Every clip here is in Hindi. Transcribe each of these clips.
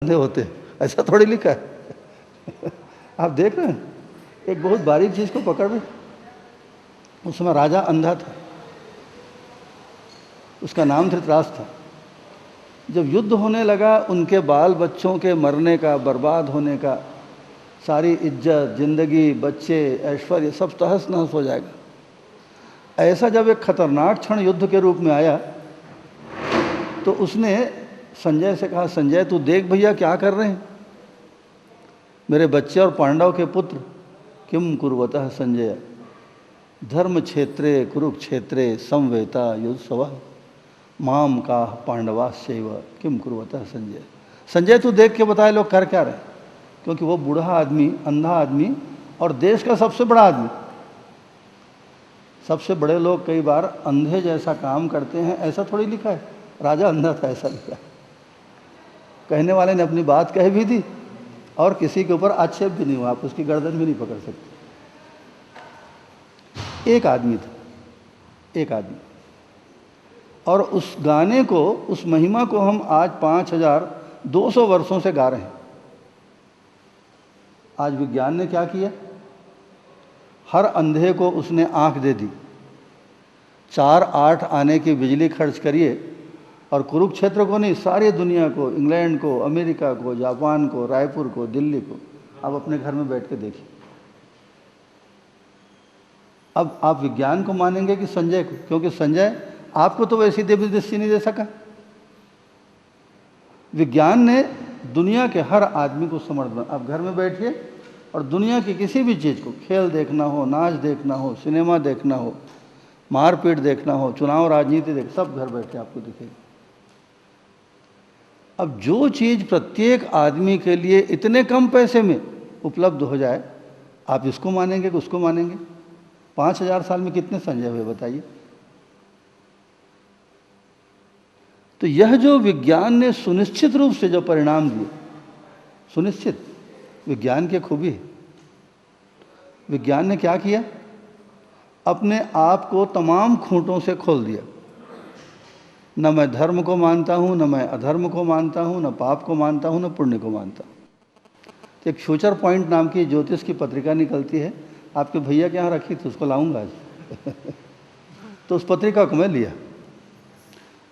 अंधे होते, ऐसा थोड़ी लिखा है। आप देख रहे हैं, एक बहुत बारीक चीज़ को पकड़ रहे। उस समय राजा अंधा था, उसका नाम धृतराष्ट्र था। जब युद्ध होने लगा, उनके बाल बच्चों के मरने का, बर्बाद होने का, सारी इज्जत, जिंदगी, बच्चे, ऐश्वर्य सब तहस नहस हो जाएगा। ऐसा जब एक खतरनाक क्षण युद्ध के रूप में आया, तो उसने संजय से कहा, संजय तू देख भैया क्या कर रहे हैं, मेरे बच्चे और पांडव के पुत्र। किम कुर्वतः संजय धर्म क्षेत्रे कुरुक्षेत्रे समवेता युद्धसवा माम का पांडवाश्चैव किम कुर्वतः संजय। संजय तू देख के बताए लोग कर क्या रहे, क्योंकि वो बूढ़ा आदमी, अंधा आदमी और देश का सबसे बड़ा आदमी। सबसे बड़े लोग कई बार अंधे जैसा काम करते हैं, ऐसा थोड़ी लिखा है। राजा अंधा था ऐसा लिखा है। कहने वाले ने अपनी बात कह भी दी और किसी के ऊपर आक्षेप भी नहीं हुआ, आप उसकी गर्दन भी नहीं पकड़ सकते। एक आदमी था, एक आदमी, और उस गाने को, उस महिमा को हम आज 5200 वर्षों से गा रहे हैं। आज विज्ञान ने क्या किया, हर अंधे को उसने आंख दे दी। 4-8 आने की बिजली खर्च करिए और कुरुक्षेत्र को नहीं, सारी दुनिया को, इंग्लैंड को, अमेरिका को, जापान को, रायपुर को, दिल्ली को, आप अपने घर में बैठ के देखिए। अब आप विज्ञान को मानेंगे कि संजय को, क्योंकि संजय आपको तो वैसी दिव्य दृष्टि नहीं दे सका। विज्ञान ने दुनिया के हर आदमी को समर्थ बना। आप घर में बैठिए और दुनिया की किसी भी चीज़ को, खेल देखना हो, नाच देखना हो, सिनेमा देखना हो, मारपीट देखना हो, चुनाव राजनीति देख, सब घर बैठे आपको दिखेगी। अब जो चीज़ प्रत्येक आदमी के लिए इतने कम पैसे में उपलब्ध हो जाए, आप इसको मानेंगे कि उसको मानेंगे? 5000 साल में कितने संजय हुए बताइए। तो यह जो विज्ञान ने सुनिश्चित रूप से जो परिणाम दिए, सुनिश्चित विज्ञान की खूबी है। विज्ञान ने क्या किया, अपने आप को तमाम खूंटों से खोल दिया। न मैं धर्म को मानता हूँ, न मैं अधर्म को मानता हूँ, न पाप को मानता हूँ, न पुण्य को मानता हूँ। तो एक फ्यूचर पॉइंट नाम की ज्योतिष की पत्रिका निकलती है, आपके भैया के यहाँ रखी थी, उसको लाऊंगा आज। तो उस पत्रिका को मैं लिया,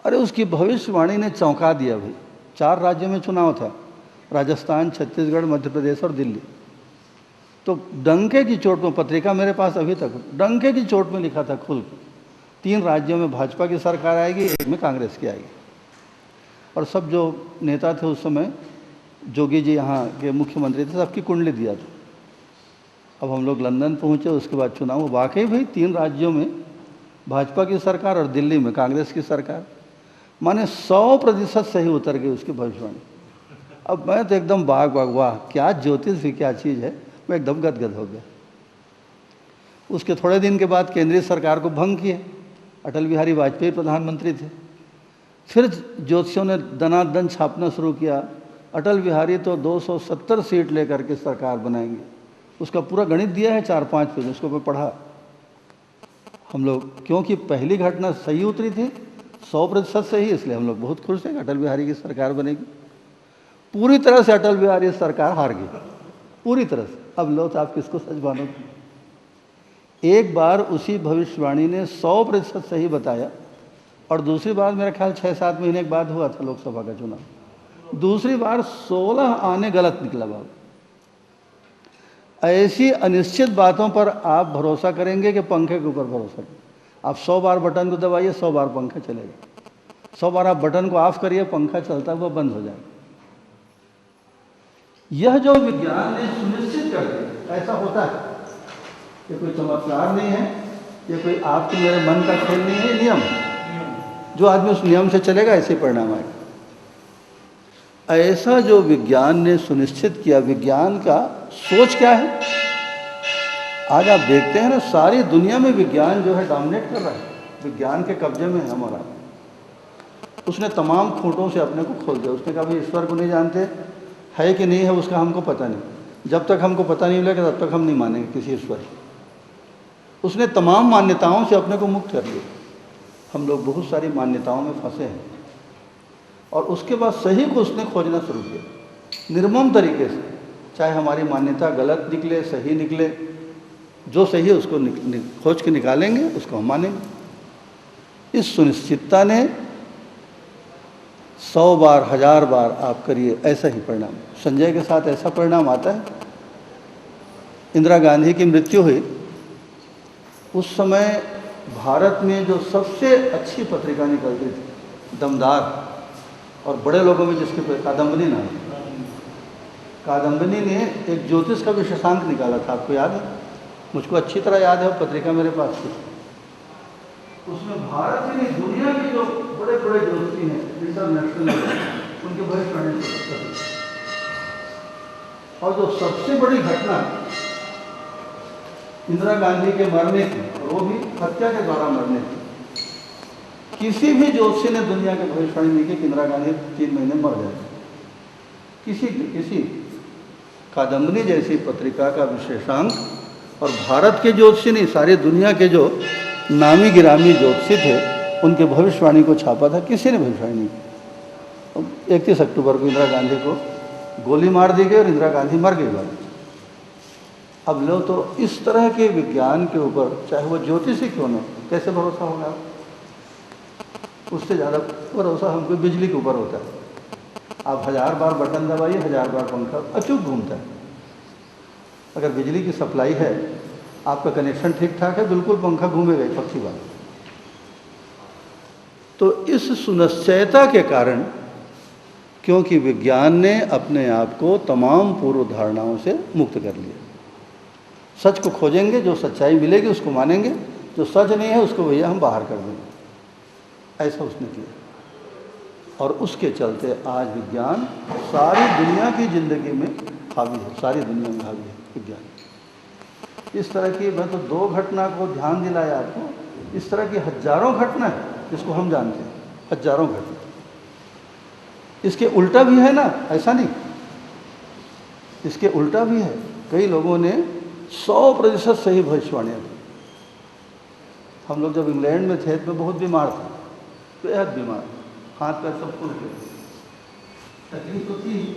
अरे उसकी भविष्यवाणी ने चौंका दिया भाई। 4 राज्यों में चुनाव था, राजस्थान, छत्तीसगढ़, मध्य प्रदेश और दिल्ली। तो डंके की चोट में, पत्रिका मेरे पास अभी तक, डंके की चोट में लिखा था खुल के, 3 राज्यों में भाजपा की सरकार आएगी, 1 में कांग्रेस की आएगी। और सब जो नेता थे उस समय, जोगी जी यहाँ के मुख्यमंत्री थे, सबकी कुंडली दिया था। अब हम लोग लंदन पहुँचे, उसके बाद चुनाव। वाकई भाई 3 राज्यों में भाजपा की सरकार और दिल्ली में कांग्रेस की सरकार। माने 100% सही उतर गई उसकी भविष्यवाणी। अब मैं तो एकदम बाग वाह, क्या ज्योतिष भी क्या चीज़ है, मैं एकदम गदगद हो गया। उसके थोड़े दिन के बाद केंद्रीय सरकार को भंग किए, अटल बिहारी वाजपेयी प्रधानमंत्री थे। फिर ज्योतिषियों ने दनादन छापना शुरू किया, अटल बिहारी तो 270 सीट लेकर के सरकार बनाएंगे। उसका पूरा गणित दिया है 4-5 पेज, उसको मैं पढ़ा हम लोग, क्योंकि पहली घटना सही उतरी थी, 100% सही, इसलिए हम लोग बहुत खुश हैं कि अटल बिहारी की सरकार बनेगी। पूरी तरह से अटल बिहारी सरकार हार गई, पूरी तरह से। अब लो तो आप किसको सच मानोगे। एक बार उसी भविष्यवाणी ने 100% सही बताया, और दूसरी बार मेरा ख्याल 6-7 महीने के बाद हुआ था लोकसभा का चुनाव। दूसरी बार 16 आने गलत निकला बाबू। ऐसी अनिश्चित बातों पर आप भरोसा करेंगे कि पंखे के ऊपर भरोसा करेंगे। आप 100 बार बटन को दबाइए, 100 बार पंखा चलेगा। 100 बार आप बटन को ऑफ करिए, पंखा चलता हुआ बंद हो जाएगा। यह जो विज्ञान ने सुनिश्चित कर दिया, ऐसा होता है। ये कोई चमत्कार नहीं है, ये कोई आपके मेरे मन का खेल नहीं है, नियम। जो आदमी उस नियम से चलेगा, ऐसे परिणाम आएगा। ऐसा जो विज्ञान ने सुनिश्चित किया, विज्ञान का सोच क्या है। आज आप देखते हैं ना, सारी दुनिया में विज्ञान जो है डोमिनेट कर रहा है, विज्ञान के कब्जे में है हमारा। उसने तमाम खूंटों से अपने को खोल दिया। उसने कहा भाई ईश्वर को नहीं जानते, है कि नहीं है उसका हमको पता नहीं। जब तक हमको पता नहीं मिलेगा तब तक हम नहीं मानेंगे किसी ईश्वर को। उसने तमाम मान्यताओं से अपने को मुक्त कर लिया। हम लोग बहुत सारी मान्यताओं में फंसे हैं, और उसके बाद सही को उसने खोजना शुरू किया। निर्मम तरीके से, चाहे हमारी मान्यता गलत निकले सही निकले, जो सही है उसको खोज के निकालेंगे, उसको हम मानेंगे। इस सुनिश्चितता ने 100 बार 1000 बार आप करिए, ऐसा ही परिणाम। संजय के साथ ऐसा परिणाम आता है। इंदिरा गांधी की मृत्यु हुई उस समय भारत में जो सबसे अच्छी पत्रिका निकलती थी, दमदार, और बड़े लोगों में जिसके कादम्बनी नाम, कादम्बनी ने एक ज्योतिष का विशेषांक निकाला था, आपको याद है? मुझको अच्छी तरह याद है, वो पत्रिका मेरे पास थी। उसमें भारत की नहीं, दुनिया के जो बड़े बड़े ज्योतिषी हैं, इंटरनेशनल, उनके भविष्यवाणी करते थे। और जो सबसे बड़ी घटना इंदिरा गांधी के मरने की, वो भी हत्या के द्वारा मरने की, किसी भी ज्योतिषी ने दुनिया के भविष्यवाणी नहीं की कि इंदिरा गांधी 3 महीने मर जाएगी। किसी कादम्बनी जैसी पत्रिका का विशेषांक, और भारत के ज्योतिषी नहीं, सारी दुनिया के जो नामी गिरामी ज्योतिषी थे, उनके भविष्यवाणी को छापा था, किसी ने भविष्यवाणी नहीं की। 31 अक्टूबर को इंदिरा गांधी को गोली मार दी गई और इंदिरा गांधी मर गई बाद। अब लो, तो इस तरह के विज्ञान के ऊपर, चाहे वो ज्योतिषी क्यों न, कैसे भरोसा होगा? उससे ज़्यादा भरोसा हमको बिजली के ऊपर होता है। आप 1000 बार बटन दबाइए, 1000 बार पंखा अचूक घूमता है। अगर बिजली की सप्लाई है, आपका कनेक्शन ठीक ठाक है, बिल्कुल पंखा घूमेगा, पक्की बात। तो इस सुनिश्चयता के कारण, क्योंकि विज्ञान ने अपने आप को तमाम पूर्व धारणाओं से मुक्त कर लिया। सच को खोजेंगे, जो सच्चाई मिलेगी उसको मानेंगे, जो सच नहीं है उसको भैया हम बाहर कर देंगे, ऐसा उसने किया। और उसके चलते आज विज्ञान सारी दुनिया की ज़िंदगी में हावी है, सारी दुनिया में हावी है विज्ञान। इस तरह की, मैं तो 2 घटना को ध्यान दिलाया आपको, इस तरह की हजारों घटना है जिसको हम जानते हैं, हजारों घटना। इसके उल्टा भी है ना, ऐसा नहीं, इसके उल्टा भी है। कई लोगों ने 100% सही भविष्यवाणियाँ दी। हम लोग जब इंग्लैंड में थे तो मैं बहुत बीमार था, बेहद बीमार, हाथ पैर सब फूल गए, तकलीफ तो थी।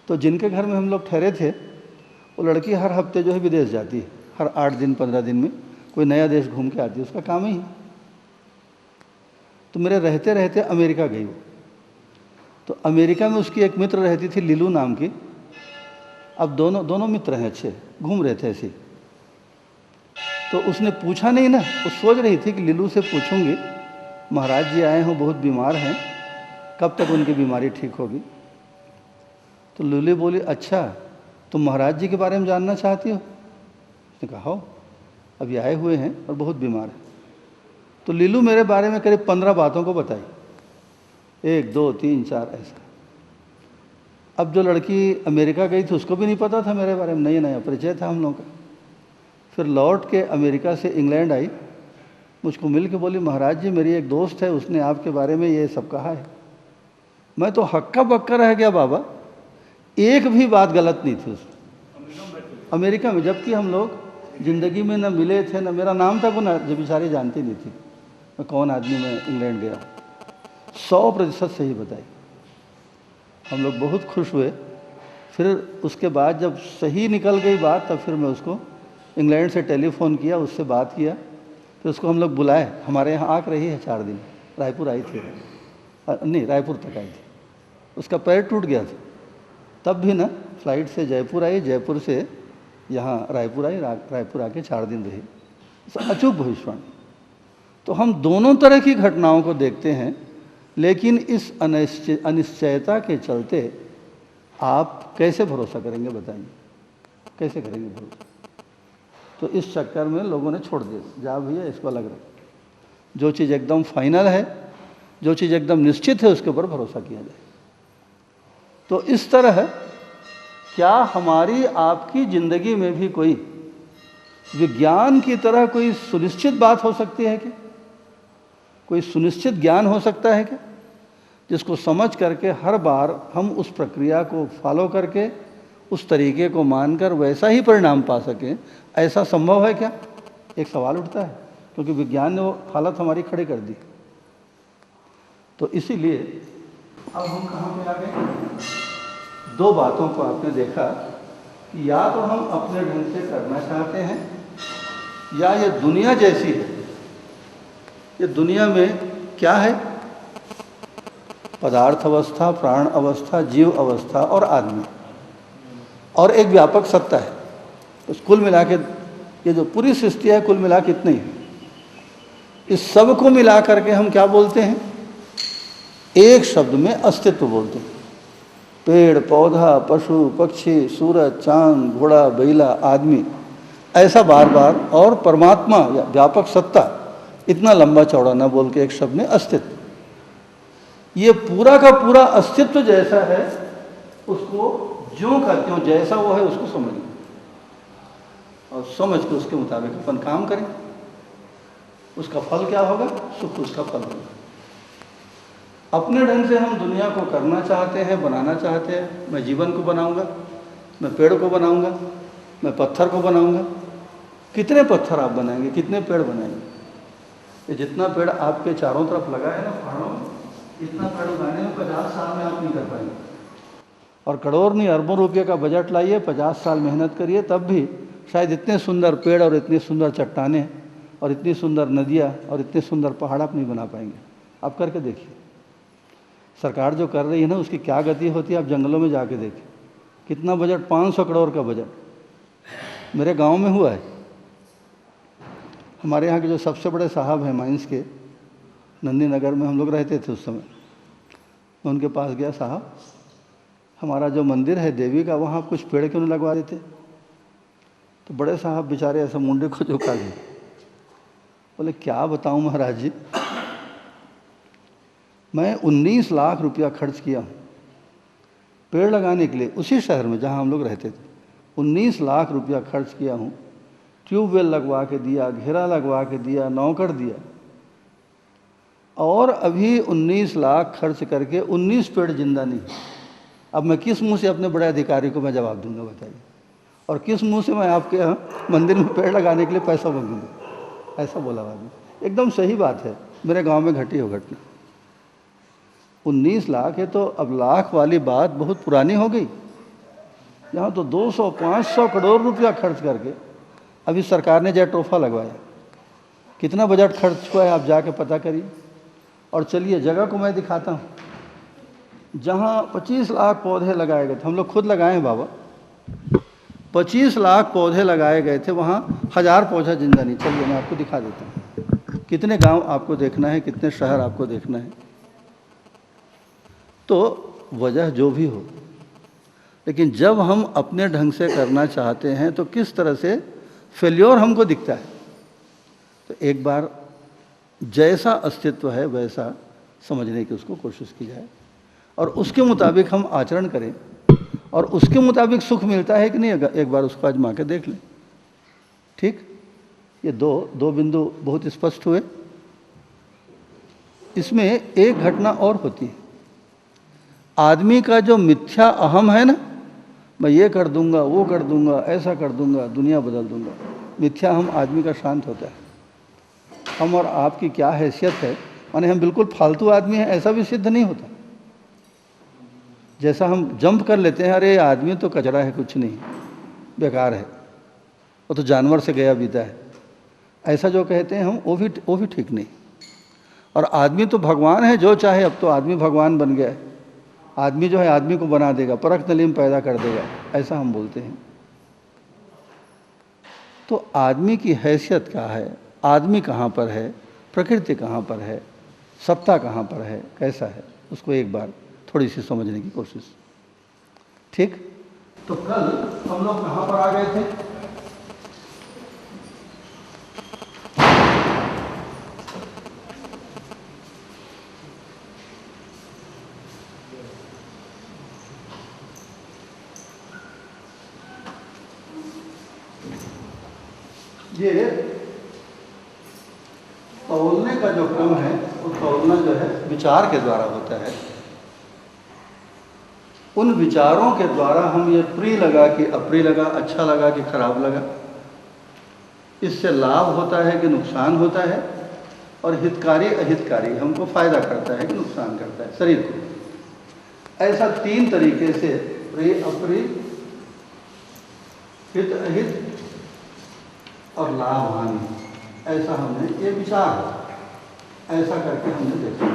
तो जिनके घर में हम लोग ठहरे थे, वो लड़की हर हफ्ते जो है विदेश जाती है, हर 8 दिन 15 दिन में कोई नया देश घूम के आती है, उसका काम ही है। तो मेरे रहते रहते अमेरिका गई वो। तो अमेरिका में उसकी एक मित्र रहती थी, लीलू नाम की। अब दोनों मित्र हैं, अच्छे घूम रहे थे ऐसे। तो उसने पूछा नहीं ना, वो सोच रही थी कि लीलू से पूछूंगी, महाराज जी आए हों, बहुत बीमार हैं, कब तक उनकी बीमारी ठीक होगी। तो लीलू बोली, अच्छा तुम महाराज जी के बारे में जानना चाहती हो? उसने कहा हो, अभी आए हुए हैं और बहुत बीमार हैं। तो लीलू मेरे बारे में करीब 15 बातों को बताई, 1 2 3 4 ऐसा। अब जो लड़की अमेरिका गई थी उसको भी नहीं पता था मेरे बारे में, नया नया परिचय था हम लोगों का। फिर लौट के अमेरिका से इंग्लैंड आई, मुझको मिल के बोली, महाराज जी मेरी एक दोस्त है, उसने आपके बारे में ये सब कहा है। मैं तो हक्का बक्का रह गया बाबा, एक भी बात गलत नहीं थी उसमें, अमेरिका में। जबकि हम लोग ज़िंदगी में न मिले थे, न मेरा नाम था, वो न जो बेचारी जानती नहीं थी मैं कौन आदमी, मैं इंग्लैंड गया। 100% सही बताई। हम लोग बहुत खुश हुए। फिर उसके बाद जब सही निकल गई बात, तब फिर मैं उसको इंग्लैंड से टेलीफोन किया, उससे बात किया। फिर उसको हम लोग बुलाए, हमारे यहाँ आकर रही है 4 दिन, रायपुर आई थी, नहीं रायपुर तक आई थी। उसका पैर टूट गया था, तब भी ना फ्लाइट से जयपुर आई, जयपुर से यहाँ रायपुर आई, रायपुर आके 4 दिन रही। अचूक भविष्यवाणी। तो हम दोनों तरह की घटनाओं को देखते हैं, लेकिन इस अनिश्चयता के चलते आप कैसे भरोसा करेंगे, बताइए कैसे करेंगे भरोसा? तो इस चक्कर में लोगों ने छोड़ दिया, जा भैया इसको अलग रख। जो चीज़ एकदम फाइनल है, जो चीज़ एकदम निश्चित है, उसके ऊपर भरोसा किया जाए। तो इस तरह क्या हमारी आपकी ज़िंदगी में भी कोई विज्ञान की तरह कोई सुनिश्चित बात हो सकती है क्या? कोई सुनिश्चित ज्ञान हो सकता है क्या, जिसको समझ करके हर बार हम उस प्रक्रिया को फॉलो करके, उस तरीके को मानकर वैसा ही परिणाम पा सकें? ऐसा संभव है क्या? एक सवाल उठता है, क्योंकि विज्ञान ने वो हालत हमारी खड़ी कर दी। तो इसीलिए अब हम कहाँ पे आ गए? दो बातों को आपने देखा कि या तो हम अपने ढंग से करना चाहते हैं या ये दुनिया जैसी है। ये दुनिया में क्या है? पदार्थ अवस्था, प्राण अवस्था, जीव अवस्था और आदमी, और एक व्यापक सत्ता है। तो कुल मिला के ये जो पूरी सृष्टि है, कुल मिला के इतनी है। इस सब को मिला करके हम क्या बोलते हैं? एक शब्द में अस्तित्व बोलते हैं। पेड़ पौधा, पशु पक्षी, सूरज चांद, घोड़ा बैला, आदमी, ऐसा बार बार, और परमात्मा या व्यापक सत्ता, इतना लंबा चौड़ा ना बोल के एक शब्द में अस्तित्व। ये पूरा का पूरा अस्तित्व जैसा है उसको ज्यों का त्यों जैसा वो है उसको समझें और समझ के उसके मुताबिक अपन काम करें। उसका फल क्या होगा? सुख उसका फल होगा। अपने ढंग से हम दुनिया को करना चाहते हैं, बनाना चाहते हैं। मैं जीवन को बनाऊंगा, मैं पेड़ को बनाऊंगा, मैं पत्थर को बनाऊंगा। कितने पत्थर आप बनाएंगे, कितने पेड़ बनाएंगे? ये जितना पेड़ आपके चारों तरफ लगा है ना पहाड़ों में, इतना पेड़ उगाने में 50 साल में आप नहीं कर पाएंगे। और करोड़ नहीं अरबों रुपये का बजट लाइए, 50 साल मेहनत करिए, तब भी शायद इतने सुंदर पेड़ और इतनी सुंदर चट्टानें और इतनी सुंदर नदियाँ और इतने सुंदर पहाड़ आप नहीं बना पाएंगे। आप करके देखिए। सरकार जो कर रही है ना, उसकी क्या गति होती है, आप जंगलों में जाके देखिए। कितना बजट? 500 करोड़ का बजट मेरे गांव में हुआ है। हमारे यहाँ के जो सबसे बड़े साहब हैं माइंस के, नंदी नगर में हम लोग रहते थे उस समय। मैं उनके पास गया, साहब हमारा जो मंदिर है देवी का, वहाँ आप कुछ पेड़ क्यों नहीं लगवा देते? तो बड़े साहब बेचारे ऐसा मुंडे को झुका दिए, बोले क्या बताऊँ महाराज जी, मैं 19 लाख रुपया खर्च किया हूँ पेड़ लगाने के लिए उसी शहर में जहाँ हम लोग रहते थे। 19 लाख रुपया खर्च किया हूँ, ट्यूबवेल लगवा के दिया, घेरा लगवा के दिया, नौकर दिया, और अभी 19 लाख खर्च करके 19 पेड़ जिंदा नहीं। अब मैं किस मुंह से अपने बड़े अधिकारी को मैं जवाब दूंगा बताइए? और किस मुंह से मैं आपके यहाँ मंदिर में पेड़ लगाने के लिए पैसा मांगूंगा? ऐसा बोला आदमी। एकदम सही बात है, मेरे गांव में घटी हो घटना। 19 लाख है तो अब लाख वाली बात बहुत पुरानी हो गई। यहाँ तो 200-500 करोड़ रुपया खर्च करके अभी सरकार ने जयटोफा लगवाया। कितना बजट खर्च हुआ है आप जाके पता करिए। और चलिए जगह को मैं दिखाता हूँ, जहाँ 25 लाख पौधे लगाए गए थे, हम लोग खुद लगाए हैं बाबा, 25 लाख पौधे लगाए गए थे, वहाँ 1000 पौधा जिंदा नहीं। चलिए मैं आपको दिखा देता हूँ। कितने गांव आपको देखना है, कितने शहर आपको देखना है। तो वजह जो भी हो, लेकिन जब हम अपने ढंग से करना चाहते हैं तो किस तरह से फेल्योर हमको दिखता है। तो एक बार जैसा अस्तित्व है वैसा समझने की उसको कोशिश की जाए और उसके मुताबिक हम आचरण करें, और उसके मुताबिक सुख मिलता है कि नहीं, एक बार उसको आजमा के देख लें। ठीक, ये दो बिंदु बहुत स्पष्ट हुए। इसमें एक घटना और होती है। आदमी का जो मिथ्या अहम है ना, मैं ये कर दूंगा, वो कर दूंगा, ऐसा कर दूंगा, दुनिया बदल दूंगा, मिथ्या अहम आदमी का शांत होता है। हम और आपकी क्या हैसियत है, माने हम बिल्कुल फालतू आदमी हैं, ऐसा भी सिद्ध नहीं होता। जैसा हम जंप कर लेते हैं, अरे आदमी तो कचरा है, कुछ नहीं, बेकार है, वो तो जानवर से गया बीता है, ऐसा जो कहते हैं हम, वो भी ठीक नहीं। और आदमी तो भगवान है, जो चाहे, अब तो आदमी भगवान बन गया है। आदमी जो है आदमी को बना देगा, परख नलीम पैदा कर देगा, ऐसा हम बोलते हैं। तो आदमी की हैसियत क्या है, आदमी कहाँ पर है, प्रकृति कहाँ पर है, सत्ता कहाँ पर है, कैसा है, उसको एक बार थोड़ी सी समझने की कोशिश। ठीक, तो कल हम लोग कहाँ पर आ गए थे? ये तौलने का जो क्रम है, वो तौलना जो है विचार के द्वारा होता है। उन विचारों के द्वारा हम ये प्रिय लगा कि अप्रिय लगा, अच्छा लगा कि खराब लगा, इससे लाभ होता है कि नुकसान होता है, और हितकारी अहितकारी, हमको फायदा करता है कि नुकसान करता है शरीर को। ऐसा 3 तरीके से प्रिय अप्रिय, हित अहित और लाभ हानि, ऐसा हमने ये विचार ऐसा करके हमने देखा।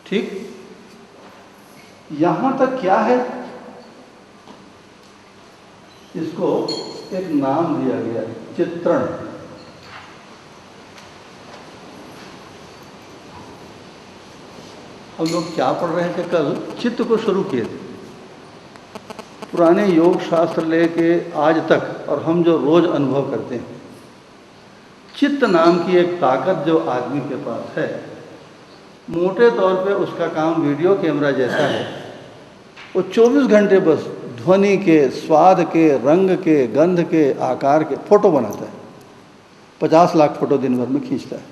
ठीक, यहां तक क्या है, इसको एक नाम दिया गया, चित्रण। हम लोग क्या पढ़ रहे थे कल, चित्त को शुरू किए थे, पुराने योग शास्त्र लेके आज तक, और हम जो रोज अनुभव करते हैं, चित्त नाम की एक ताकत जो आदमी के पास है, मोटे तौर पे उसका काम वीडियो कैमरा जैसा है। वो 24 घंटे बस ध्वनि के, स्वाद के, रंग के, गंध के, आकार के फोटो बनाता है। 50 लाख फोटो दिन भर में खींचता है।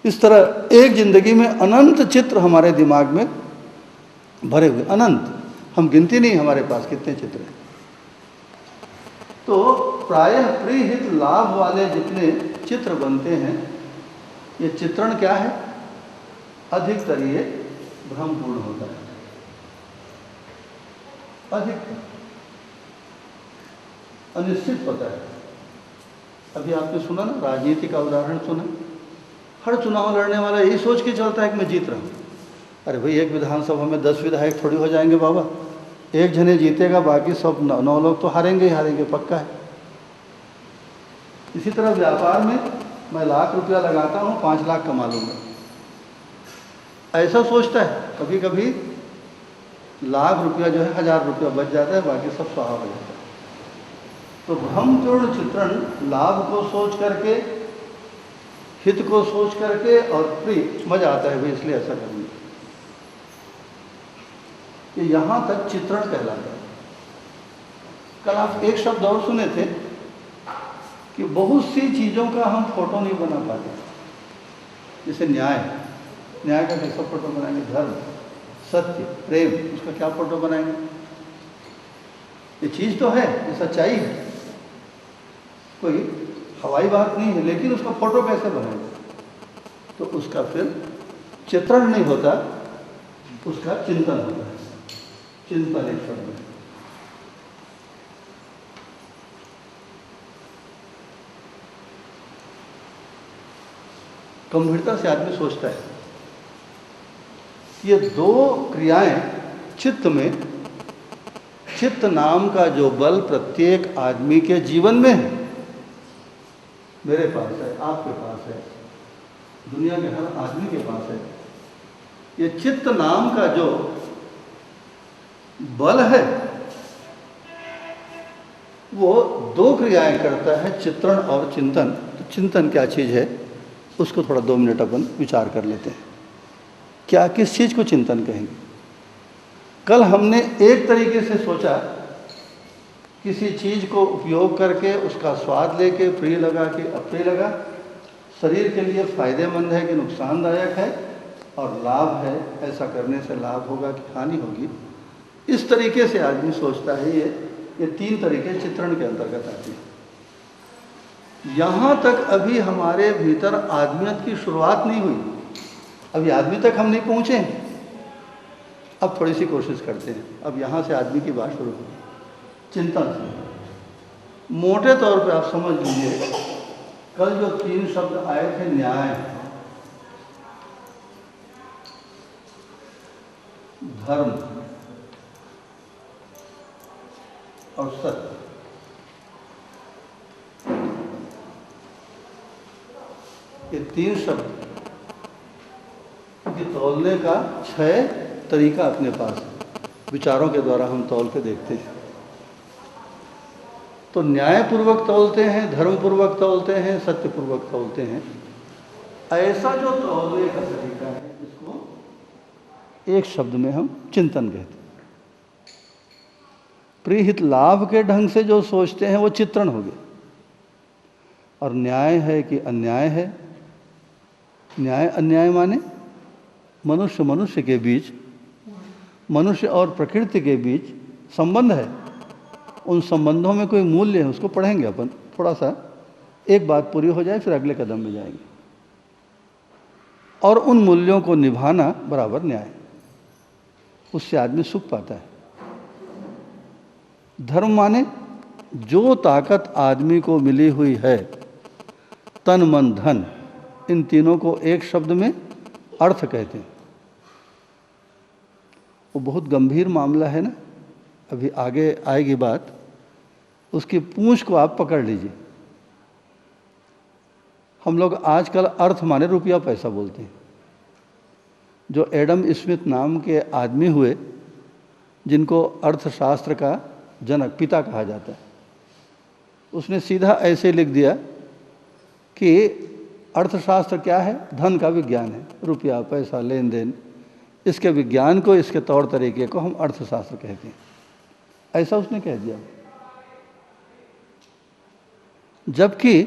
इस तरह एक जिंदगी में अनंत चित्र हमारे दिमाग में भरे हुए, अनंत, हम गिनती नहीं हमारे पास कितने चित्र हैं। तो प्रायः प्रिय हित लाभ वाले जितने चित्र बनते हैं, ये चित्रण क्या है, अधिकतर ये भ्रमपूर्ण होता है, अधिकतर अनिश्चित होता है। अभी आपने सुना ना, राजनीति का उदाहरण सुना, हर चुनाव लड़ने वाला यही सोच के चलता है कि मैं जीत रहा हूँ। अरे भाई, एक विधानसभा में 10 विधायक थोड़ी हो जाएंगे बाबा, एक जने जीतेगा, बाकी सब 9 लोग तो हारेंगे ही हारेंगे, पक्का है। इसी तरह व्यापार में मैं 1 लाख रुपया लगाता हूँ, 5 लाख कमा लूँगा, ऐसा सोचता है। कभी कभी 1 लाख रुपया जो है 1000 रुपया बच जाता है, बाकी सब स्वाहा हो जाता है। तो भ्रमपूर्ण चित्रण लाभ को सोच करके, हित को सोच करके, और प्रिय, मजा आता है भाई इसलिए ऐसा करेंगे, ये यहां तक चित्रण कहलाता है। कल आप एक शब्द और सुने थे कि बहुत सी चीजों का हम फोटो नहीं बना पाते। जैसे न्याय, न्याय का कैसा फोटो बनाएंगे, धर्म, सत्य, प्रेम, उसका क्या फोटो बनाएंगे। ये चीज तो है, ये सच्चाई है, कोई हवाई बात नहीं है, लेकिन उसका फोटो कैसे बनाएंगे। तो उसका फिर चित्रण नहीं होता, उसका चिंतन होता है। चिंतन एक शब्द है। गंभीरता से आदमी सोचता है। ये 2 क्रियाएं चित्त में, चित्त नाम का जो बल प्रत्येक आदमी के जीवन में है, मेरे पास है, आपके पास है, दुनिया के हर आदमी के पास है। ये चित्त नाम का जो बल है, वो 2 क्रियाएं करता है, चित्रण और चिंतन। तो चिंतन क्या चीज़ है, उसको थोड़ा 2 मिनट अपन विचार कर लेते हैं। क्या, किस चीज़ को चिंतन कहेंगे। कल हमने एक तरीके से सोचा, किसी चीज़ को उपयोग करके उसका स्वाद लेके, प्रिय लगा कि अप्रिय लगा, शरीर के लिए फ़ायदेमंद है कि नुकसानदायक है, और लाभ है, ऐसा करने से लाभ होगा कि हानि होगी। इस तरीके से आदमी सोचता है। ये 3 तरीके चित्रण के अंतर्गत आते हैं। यहाँ तक अभी हमारे भीतर आदमियत की शुरुआत नहीं हुई, अभी आदमी तक हम नहीं पहुँचे। अब थोड़ी सी कोशिश करते हैं, अब यहाँ से आदमी की बात शुरू होगी, चिंतन से। मोटे तौर पे आप समझ लीजिए, कल जो 3 शब्द आए थे, न्याय, धर्म और सत्य, ये 3 शब्द की तौलने का 6 तरीका अपने पास है। विचारों के द्वारा हम तौल के देखते हैं। तो न्यायपूर्वक तौलते हैं, धर्मपूर्वक तौलते हैं, सत्यपूर्वक तौलते हैं। ऐसा जो तौलने का तरीका है, इसको एक शब्द में हम चिंतन कहते हैं। प्रीहित लाभ के ढंग से जो सोचते हैं वो चित्रण हो गया। और न्याय है कि अन्याय है, न्याय अन्याय माने मनुष्य मनुष्य के बीच, मनुष्य और प्रकृति के बीच संबंध है। उन संबंधों में कोई मूल्य है, उसको पढ़ेंगे अपन थोड़ा सा, एक बात पूरी हो जाए फिर अगले कदम में जाएंगे। और उन मूल्यों को निभाना बराबर न्याय। उससे आदमी सुख पाता है। धर्म माने जो ताकत आदमी को मिली हुई है, तन मन धन, इन तीनों को एक शब्द में अर्थ कहते हैं। वो बहुत गंभीर मामला है ना, अभी आगे आएगी बात, उसकी पूंछ को आप पकड़ लीजिए। हम लोग आजकल अर्थ माने रुपया पैसा बोलते हैं। जो एडम स्मिथ नाम के आदमी हुए, जिनको अर्थशास्त्र का जनक, पिता कहा जाता है, उसने सीधा ऐसे लिख दिया कि अर्थशास्त्र क्या है? धन का विज्ञान है, रुपया पैसा लेन देन, इसके विज्ञान को, इसके तौर तरीके को हम अर्थशास्त्र कहते हैं। ऐसा उसने कह दिया। जबकि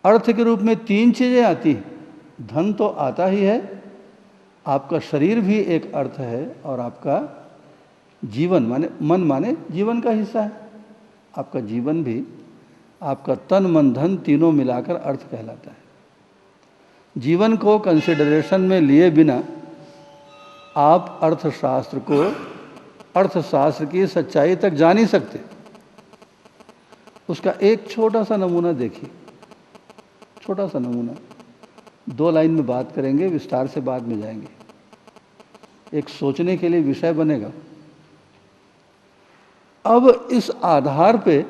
अर्थ के रूप में 3 चीजें आती हैं। धन तो आता ही है, आपका शरीर भी एक अर्थ है, और आपका जीवन माने मन माने जीवन का हिस्सा है। आपका जीवन भी, आपका तन मन धन तीनों मिलाकर अर्थ कहलाता है। जीवन को कंसिडरेशन में लिए बिना आप अर्थशास्त्र को, अर्थशास्त्र की सच्चाई तक जा नहीं सकते। उसका एक छोटा सा नमूना देखिए, छोटा सा नमूना, 2 लाइन में बात करेंगे, विस्तार से बाद में जाएंगे, एक सोचने के लिए विषय बनेगा। अब इस आधार पे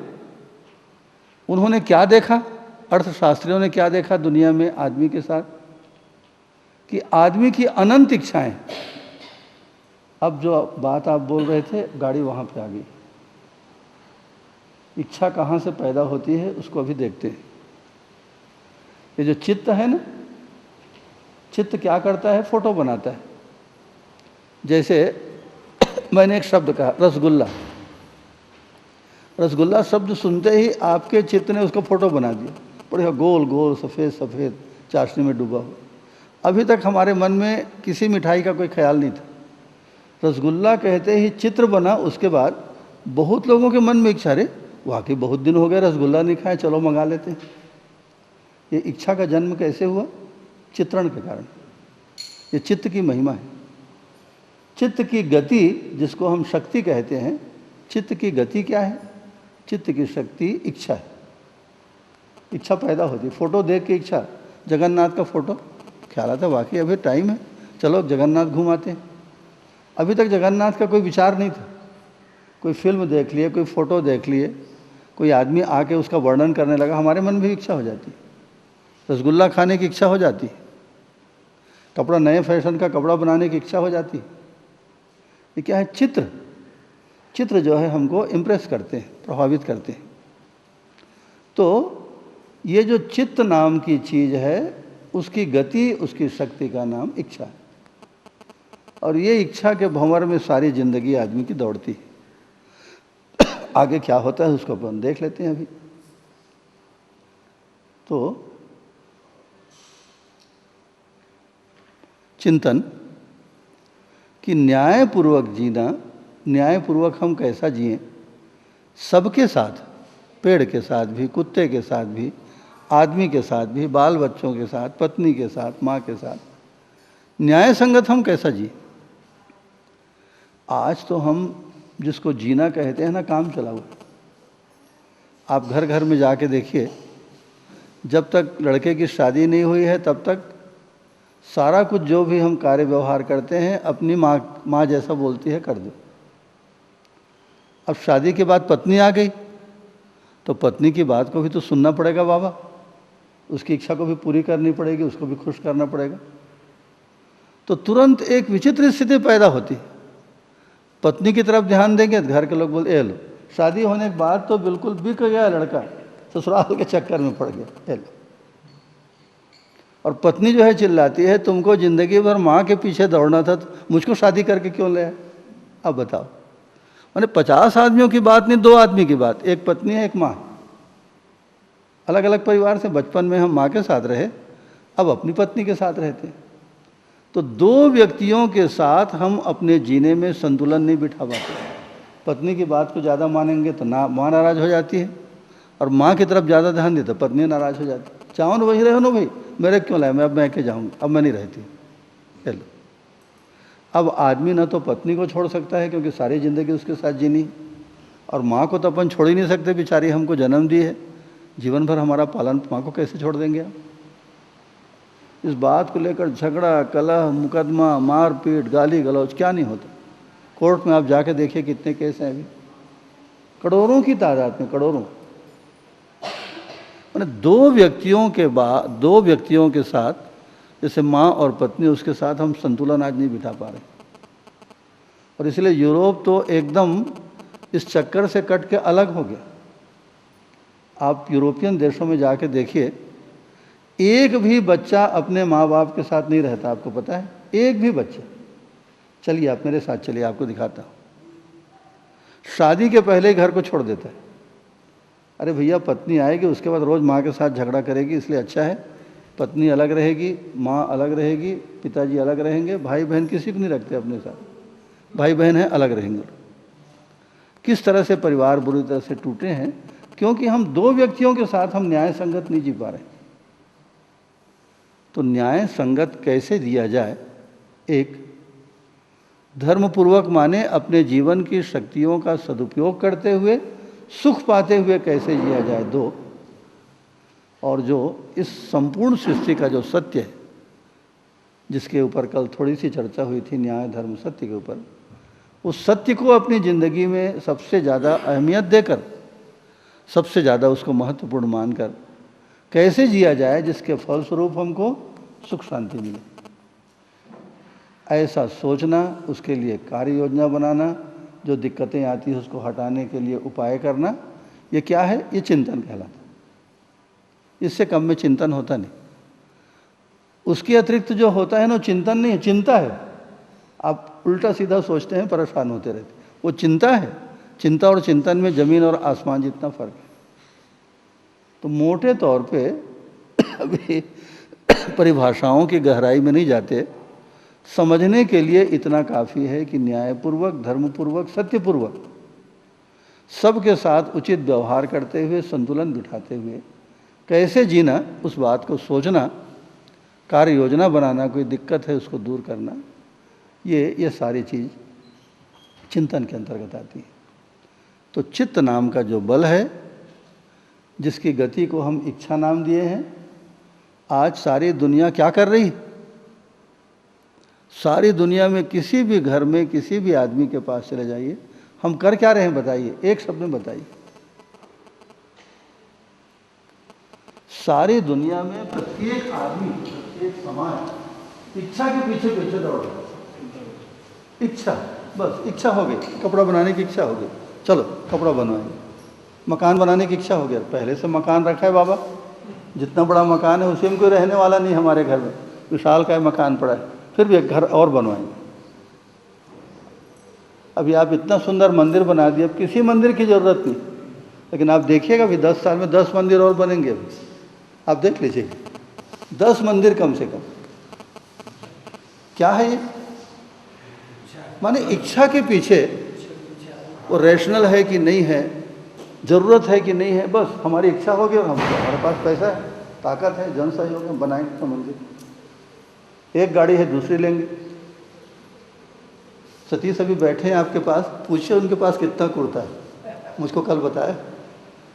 उन्होंने क्या देखा, अर्थशास्त्रियों ने क्या देखा दुनिया में आदमी के साथ, कि आदमी की अनंत इच्छाएं। अब जो बात आप बोल रहे थे, गाड़ी वहां पे आ गई। इच्छा कहाँ से पैदा होती है उसको अभी देखते हैं। ये जो चित्त है ना, चित्त क्या करता है? फोटो बनाता है। जैसे मैंने एक शब्द कहा, रसगुल्ला। रसगुल्ला शब्द सुनते ही आपके चित्त ने उसका फोटो बना दिया, बढ़िया गोल गोल सफ़ेद सफ़ेद चाशनी में डूबा हुआ। अभी तक हमारे मन में किसी मिठाई का कोई ख्याल नहीं था। रसगुल्ला कहते ही चित्र बना। उसके बाद बहुत लोगों के मन में इच्छा, रे वाकई बहुत दिन हो गए रसगुल्ला नहीं खाए, चलो मंगा लेते हैं। ये इच्छा का जन्म कैसे हुआ? चित्रण के कारण। ये चित्त की महिमा है। चित्त की गति, जिसको हम शक्ति कहते हैं, चित्त की गति क्या है? चित्त की शक्ति इच्छा है। इच्छा पैदा होती है। फोटो देख के इच्छा, जगन्नाथ का फोटो, ख्याल आता वाकई अभी टाइम है, चलो जगन्नाथ घुमाते हैं। अभी तक जगन्नाथ का कोई विचार नहीं था। कोई फिल्म देख लिए, कोई फोटो देख लिए, कोई आदमी आके उसका वर्णन करने लगा, हमारे मन में भी इच्छा हो जाती है। रसगुल्ला खाने की इच्छा हो जाती है, कपड़ा, नए फैशन का कपड़ा बनाने की इच्छा हो जाती है। ये क्या है? चित्र। चित्र जो है हमको इम्प्रेस करते हैं, प्रभावित करते हैं। तो ये जो चित्त नाम की चीज़ है, उसकी गति, उसकी शक्ति का नाम इच्छा है। और ये इच्छा के भंवर में सारी जिंदगी आदमी की दौड़ती है। आगे क्या होता है उसको अपन देख लेते हैं अभी। तो चिंतन कि न्यायपूर्वक जीना, न्यायपूर्वक हम कैसा जिएं, सबके साथ, पेड़ के साथ भी, कुत्ते के साथ भी, आदमी के साथ भी, बाल बच्चों के साथ, पत्नी के साथ, माँ के साथ, न्याय संगत हम कैसा जिए। आज तो हम जिसको जीना कहते हैं ना, काम चला हुआ। आप घर घर में जाके देखिए, जब तक लड़के की शादी नहीं हुई है तब तक सारा कुछ जो भी हम कार्य व्यवहार करते हैं अपनी माँ जैसा बोलती है कर दो। अब शादी के बाद पत्नी आ गई तो पत्नी की बात को भी तो सुनना पड़ेगा बाबा, उसकी इच्छा को भी पूरी करनी पड़ेगी, उसको भी खुश करना पड़ेगा। तो तुरंत एक विचित्र स्थिति पैदा होती। पत्नी की तरफ ध्यान देंगे तो घर के लोग बोलते, ए लो, शादी होने के बाद तो बिल्कुल बिक गया लड़का, ससुराल के चक्कर में पड़ गया, ए लो। और पत्नी जो है चिल्लाती है, तुमको जिंदगी भर माँ के पीछे दौड़ना था, तो मुझको शादी करके क्यों ले आए? अब बताओ। मैंने 50 आदमियों की बात नहीं, 2 आदमी की बात, एक पत्नी है एक माँ। अलग अलग परिवार से बचपन में हम माँ के साथ रहे, अब अपनी पत्नी के साथ रहते हैं। तो 2 व्यक्तियों के साथ हम अपने जीने में संतुलन नहीं बिठा पाते। पत्नी की बात को ज़्यादा मानेंगे तो ना माँ नाराज़ हो जाती है, और माँ की तरफ ज़्यादा ध्यान देते पत्नी नाराज़ हो जाती है। चाहो ना वहीं रहो ना भाई, मेरे क्यों लाए, मैं अब मैं के जाऊँगी, अब मैं नहीं रहती। चलो, अब आदमी ना तो पत्नी को छोड़ सकता है क्योंकि सारी ज़िंदगी उसके साथ जीनी, और माँ को तो अपन छोड़ ही नहीं सकते, बेचारी हमको जन्म दी है, जीवन भर हमारा पालन, माँ को कैसे छोड़ देंगे हम। इस बात को लेकर झगड़ा, कलह, मुकदमा, मारपीट, गाली गलौज क्या नहीं होता। कोर्ट में आप जाके देखिए कितने केस हैं अभी, करोड़ों की तादाद में, करोड़ों। मैंने दो व्यक्तियों के साथ, जैसे माँ और पत्नी, उसके साथ हम संतुलन आज नहीं बिठा पा रहे। और इसलिए यूरोप तो एकदम इस चक्कर से कट के अलग हो गया। आप यूरोपियन देशों में जाके देखिए, एक भी बच्चा अपने माँ बाप के साथ नहीं रहता, आपको पता है? एक भी बच्चा। चलिए आप मेरे साथ चलिए, आपको दिखाता हूँ। शादी के पहले ही घर को छोड़ देता है। अरे भैया, पत्नी आएगी उसके बाद रोज़ माँ के साथ झगड़ा करेगी, इसलिए अच्छा है पत्नी अलग रहेगी, माँ अलग रहेगी, पिताजी अलग रहेंगे, भाई बहन किसी को नहीं रखते अपने साथ, भाई बहन हैं अलग रहेंगे। किस तरह से परिवार बुरी तरह से टूटे हैं, क्योंकि हम दो व्यक्तियों के साथ हम न्याय संगत नहीं जी पा रहे। तो न्याय संगत कैसे दिया जाए? एक, धर्मपूर्वक माने अपने जीवन की शक्तियों का सदुपयोग करते हुए सुख पाते हुए कैसे जिया जाए। दो, और जो इस संपूर्ण सृष्टि का जो सत्य है, जिसके ऊपर कल थोड़ी सी चर्चा हुई थी, न्याय धर्म सत्य के ऊपर, उस सत्य को अपनी ज़िंदगी में सबसे ज़्यादा अहमियत देकर, सबसे ज़्यादा उसको महत्वपूर्ण मानकर कैसे जिया जाए जिसके फलस्वरूप हमको सुख शांति मिले, ऐसा सोचना, उसके लिए कार्य योजना बनाना, जो दिक्कतें आती हैं उसको हटाने के लिए उपाय करना, ये क्या है? ये चिंतन कहलाता है। इससे कम में चिंतन होता नहीं। उसके अतिरिक्त जो होता है ना, चिंतन नहीं है, चिंता है। आप उल्टा सीधा सोचते हैं, परेशान होते रहते, वो चिंता है। चिंता और चिंतन में ज़मीन और आसमान जितना फ़र्क है। तो मोटे तौर पे अभी परिभाषाओं की गहराई में नहीं जाते, समझने के लिए इतना काफ़ी है कि न्यायपूर्वक, धर्मपूर्वक, सत्यपूर्वक सबके साथ उचित व्यवहार करते हुए, संतुलन बिठाते हुए कैसे जीना, उस बात को सोचना, कार्य योजना बनाना, कोई दिक्कत है उसको दूर करना, ये सारी चीज़ चिंतन के अंतर्गत आती है। तो चित्त नाम का जो बल है, जिसकी गति को हम इच्छा नाम दिए हैं, आज सारी दुनिया क्या कर रही? सारी दुनिया में किसी भी घर में, किसी भी आदमी के पास चले जाइए, हम कर क्या रहे हैं बताइए, एक शब्द में बताइए। सारी दुनिया में प्रत्येक आदमी, प्रत्येक समाज इच्छा के पीछे पीछे दौड़ रहा है। इच्छा, बस इच्छा हो गई, कपड़ा बनाने की इच्छा हो गई, चलो कपड़ा बनवाएंगे। मकान बनाने की इच्छा हो गया, पहले से मकान रखा है बाबा, जितना बड़ा मकान है उसी में कोई रहने वाला नहीं, हमारे घर में विशाल का मकान पड़ा है, फिर भी एक घर और बनवाएंगे। अभी आप इतना सुंदर मंदिर बना दिया, अब किसी मंदिर की ज़रूरत नहीं, लेकिन आप देखिएगा अभी 10 साल में 10 मंदिर और बनेंगे। अभी आप देख लीजिए, 10 मंदिर कम से कम। क्या है ये? माने इच्छा के पीछे, वो रैशनल है कि नहीं है, ज़रूरत है कि नहीं है, बस हमारी इच्छा होगी और हमारे पास पैसा है, ताकत है, जन सहयोग है, बनाएंगे तो मंदिर। एक गाड़ी है दूसरी लेंगे। सतीश अभी बैठे हैं आपके पास, पूछिए उनके पास कितना कुर्ता है, मुझको कल बताया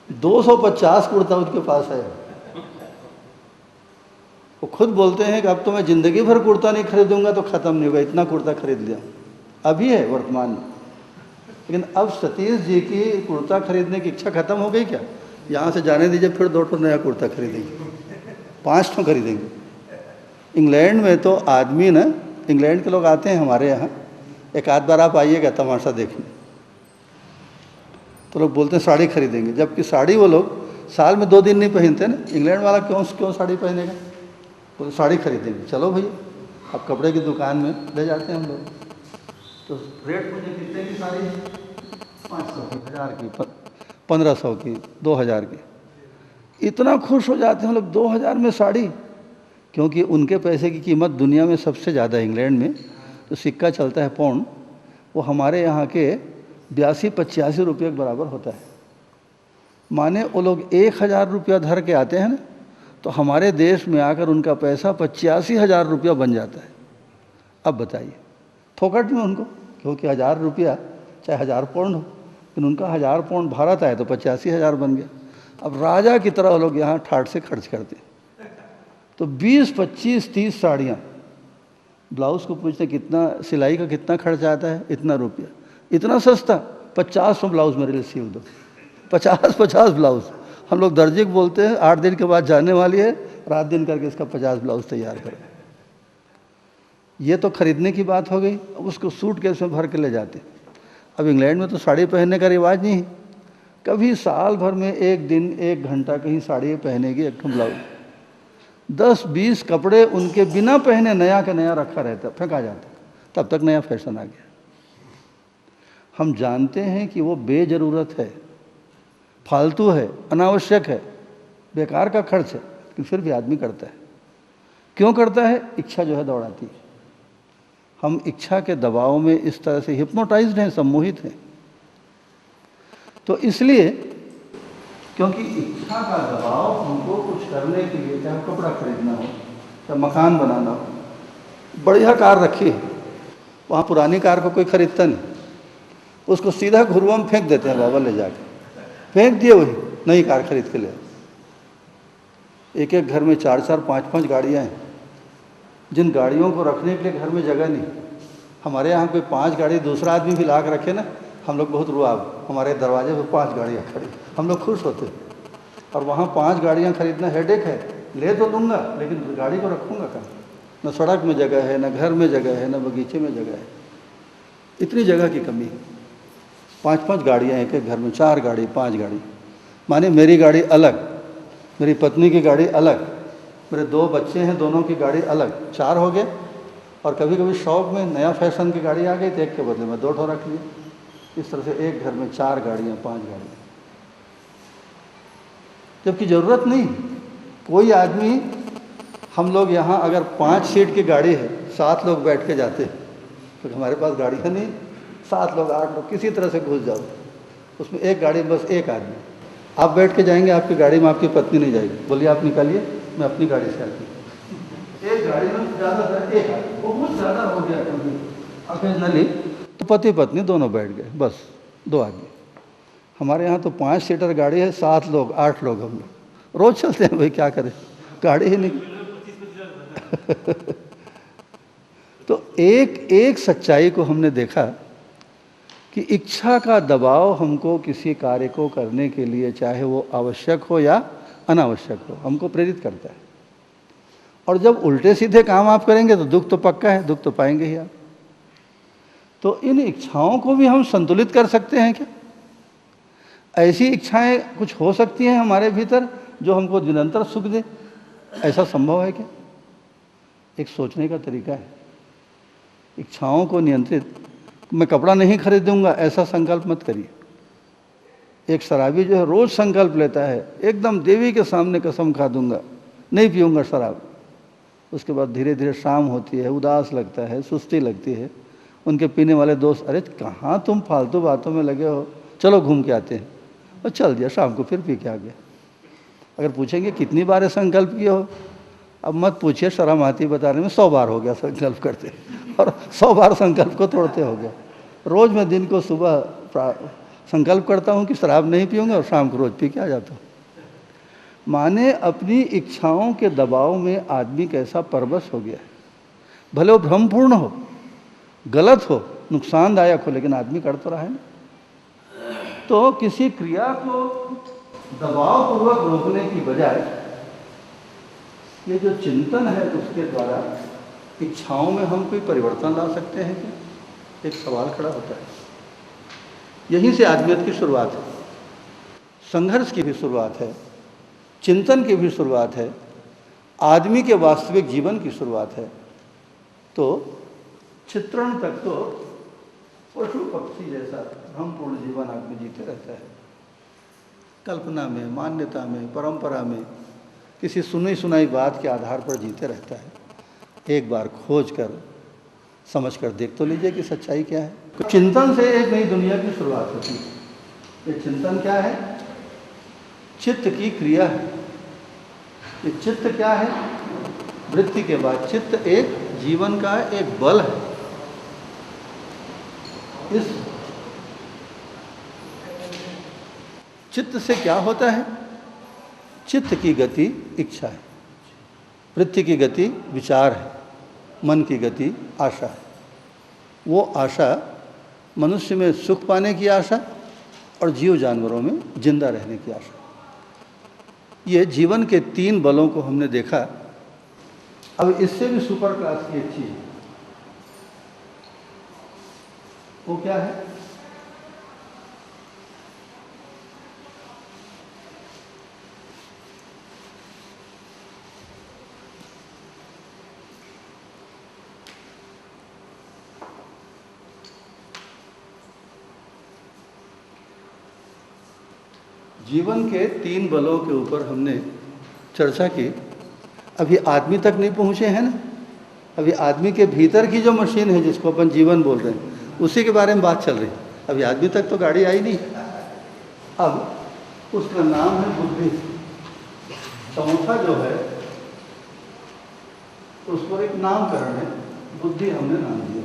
250 कुर्ता उनके पास है। वो खुद बोलते हैं कि अब तो मैं ज़िंदगी भर कुर्ता नहीं खरीदूंगा तो ख़त्म नहीं होगा, इतना कुर्ता खरीद लिया। अभी है वर्तमान में, लेकिन अब सतीश जी की कुर्ता खरीदने की इच्छा ख़त्म हो गई क्या? यहाँ से जाने दीजिए, फिर 2 नया कुर्ता खरीदेंगे, 5 खरीदेंगे। इंग्लैंड में तो आदमी ना, इंग्लैंड के लोग आते हैं हमारे यहाँ, एक आध बार आप आइएगा तमाशा देखने, तो लोग बोलते हैं साड़ी खरीदेंगे, जबकि साड़ी वो लोग साल में 2 दिन नहीं पहनते ना। इंग्लैंड वाला क्यों साड़ी पहनेगा? तो साड़ी खरीदेंगे, चलो भैया अब कपड़े की दुकान में ले जाते हैं हम लोग। तो रेट मुझे कितने की साड़ी? 500 की, 1000 की, 1500 की, 2000 की। इतना खुश हो जाते हैं लोग 2000 में साड़ी, क्योंकि उनके पैसे की कीमत दुनिया में सबसे ज़्यादा है। इंग्लैंड में तो सिक्का चलता है पाउंड, वो हमारे यहाँ के 82-85 रुपये के बराबर होता है। माने वो लोग 1000 रुपया धर के आते हैं ना, तो हमारे देश में आकर उनका पैसा 85,000 रुपया बन जाता है। अब बताइए, फोकट में उनको, क्योंकि 1000 रुपया चाहे 1000 पाउंड हो, लेकिन उनका 1000 पाउंड भारत आए तो 85,000 बन गया। अब राजा की तरह वो लोग यहाँ ठाट से खर्च करते। तो 20, 25, 30 साड़ियाँ, ब्लाउज़ को पूछते कितना सिलाई का कितना खर्च आता है, इतना रुपया, इतना सस्ता, 50 ब्लाउज़ मेरे लिए सिल दो। 50 ब्लाउज़। हम लोग दर्जी को बोलते हैं 8 दिन के बाद जाने वाली है, रात दिन करके इसका 50 ब्लाउज़ तैयार करें। ये तो खरीदने की बात हो गई। अब उसको सूटकेस में भर के ले जाते। अब इंग्लैंड में तो साड़ी पहनने का रिवाज नहीं है, कभी साल भर में 1 दिन 1 घंटा कहीं साड़ी पहनेगी, एक ब्लाउज। 10-20 कपड़े उनके बिना पहने नया का नया रखा रहता, फेंका जाता, तब तक नया फैशन आ गया। हम जानते हैं कि वो बेजरूरत है, फालतू है, अनावश्यक है, बेकार का खर्च है, लेकिन फिर भी आदमी करता है। क्यों करता है? इच्छा जो है दौड़ाती है। हम इच्छा के दबाव में इस तरह से हिप्नोटाइज्ड हैं, सम्मोहित हैं। तो इसलिए, क्योंकि इच्छा का दबाव हमको कुछ करने के लिए, चाहे कपड़ा खरीदना हो, चाहे मकान बनाना हो, बढ़िया कार रखी है, वहाँ पुरानी कार को कोई खरीदता नहीं, उसको सीधा घुरुआ में फेंक देते हैं, बाबा ले जाके फेंक दिए, वही नई कार खरीद के ले। एक एक घर में 4-4, 5-5 गाड़ियाँ हैं, जिन गाड़ियों को रखने के लिए घर में जगह नहीं। हमारे यहाँ कोई 5 गाड़ी दूसरा आदमी भी ला के रखे ना, हम लोग बहुत रुआब, हमारे दरवाजे पर 5 गाड़ियाँ खड़ी, हम लोग खुश होते हैं। और वहाँ 5 गाड़ियाँ खरीदना हेडेक है, ले तो लूँगा लेकिन गाड़ी को रखूँगा कहाँ? न सड़क में जगह है, न घर में जगह है, न बगीचे में जगह है, इतनी जगह की कमी है। 5-5 गाड़ियाँ एक एक घर में, 4 गाड़ी, 5 गाड़ी, माने मेरी गाड़ी अलग, मेरी पत्नी की गाड़ी अलग, मेरे 2 बच्चे हैं, दोनों की गाड़ी अलग, 4 हो गए। और कभी कभी शौक में नया फैशन की गाड़ी आ गई तो एक के बदले में 2 ठो रख लिए। इस तरह से एक घर में 4 गाड़ियाँ, 5 गाड़ियाँ, जबकि ज़रूरत नहीं। कोई आदमी, हम लोग यहाँ अगर 5 सीट की गाड़ी है, 7 लोग बैठ के जाते हैं, तो हमारे पास गाड़ियाँ नहीं, 7 लोग 8 लोग किसी तरह से घुस जाओ, उसमें एक गाड़ी में बस एक आदमी, आप बैठ के जाएंगे, आपकी गाड़ी में आपकी पत्नी नहीं जाएगी, बोलिए आप निकालिए, मैं अपनी गाड़ी से आती हूँ। एक गाड़ी में ज़्यादातर एक आदमी, बहुत ज़्यादा हो गया कभी ऑकेजनली, तो पति पत्नी दोनों बैठ गए, बस 2 आदमी। हमारे यहाँ तो 5 सीटर गाड़ी है, 7 लोग 8 लोग हम लोग रोज़ चलते हैं, भाई क्या करें, गाड़ी ही नहीं। तो एक सच्चाई को हमने देखा कि इच्छा का दबाव हमको किसी कार्य को करने के लिए, चाहे वो आवश्यक हो या अनावश्यक हो, हमको प्रेरित करता है। और जब उल्टे सीधे काम आप करेंगे तो दुख तो पक्का है, दुख तो पाएंगे ही आप। तो इन इच्छाओं को भी हम संतुलित कर सकते हैं क्या? ऐसी इच्छाएं कुछ हो सकती हैं हमारे भीतर जो हमको निरंतर सुख दे, ऐसा संभव है क्या? एक सोचने का तरीका है। इच्छाओं को नियंत्रित, मैं कपड़ा नहीं खरीदूंगा ऐसा संकल्प मत करिए। एक शराबी जो है रोज संकल्प लेता है, एकदम देवी के सामने कसम खा दूंगा, नहीं पीऊंगा शराब। उसके बाद धीरे धीरे शाम होती है, उदास लगता है, सुस्ती लगती है। उनके पीने वाले दोस्त, अरे कहाँ तुम फालतू बातों में लगे हो, चलो घूम के आते हैं, और चल दिया, शाम को फिर पी के आ गया। अगर पूछेंगे कितनी बार संकल्प किए हो, अब मत पूछिए, शर्म आती बताने में, 100 बार हो गया संकल्प करते, और 100 बार संकल्प को तोड़ते हो गया। रोज़ मैं दिन को सुबह संकल्प करता हूँ कि शराब नहीं पीऊँगा, और शाम को रोज़ पी के आ जाता हूँ। माने अपनी इच्छाओं के दबाव में आदमी कैसा परवश हो गया है। भले वो भ्रमपूर्ण हो, गलत हो, नुकसानदायक हो, लेकिन आदमी कर तो रहा है ना। तो किसी क्रिया को दबावपूर्वक रोकने की बजाय ये जो चिंतन है उसके द्वारा इच्छाओं में हम कोई परिवर्तन ला सकते हैं क्या? एक सवाल खड़ा होता है। यहीं से आदमियत की शुरुआत है, संघर्ष की भी शुरुआत है, चिंतन की भी शुरुआत है, आदमी के वास्तविक जीवन की शुरुआत है। तो चित्रण तक तो पशु पक्षी जैसा भ्रमपूर्ण जीवन आदमी जीते रहता है, कल्पना में, मान्यता में, परंपरा में, किसी सुनी सुनाई बात के आधार पर जीते रहता है। एक बार खोज कर समझ कर देख तो लीजिए कि सच्चाई क्या है। चिंतन से एक नई दुनिया की शुरुआत होती है। ये चिंतन क्या है? चित्त की क्रिया है। ये चित्त क्या है? वृत्ति के बाद चित्त एक जीवन का एक बल है। इस चित्त से क्या होता है? चित्त की गति इच्छा है, वृत्ति की गति विचार है, मन की गति आशा है। वो आशा मनुष्य में सुख पाने की आशा और जीव जानवरों में जिंदा रहने की आशा। ये जीवन के 3 बलों को हमने देखा। अब इससे भी सुपर क्लास की एक चीज, वो क्या है? जीवन के 3 बलों के ऊपर हमने चर्चा की। अभी आदमी तक नहीं पहुँचे हैं ना। अभी आदमी के भीतर की जो मशीन है जिसको अपन जीवन बोल रहे हैं, उसी के बारे में बात चल रही है। अभी आदमी तक तो गाड़ी आई नहीं। अब उसका नाम है बुद्धि। चौथा जो है उस पर एक नामकरण है, बुद्धि हमने नाम दिया।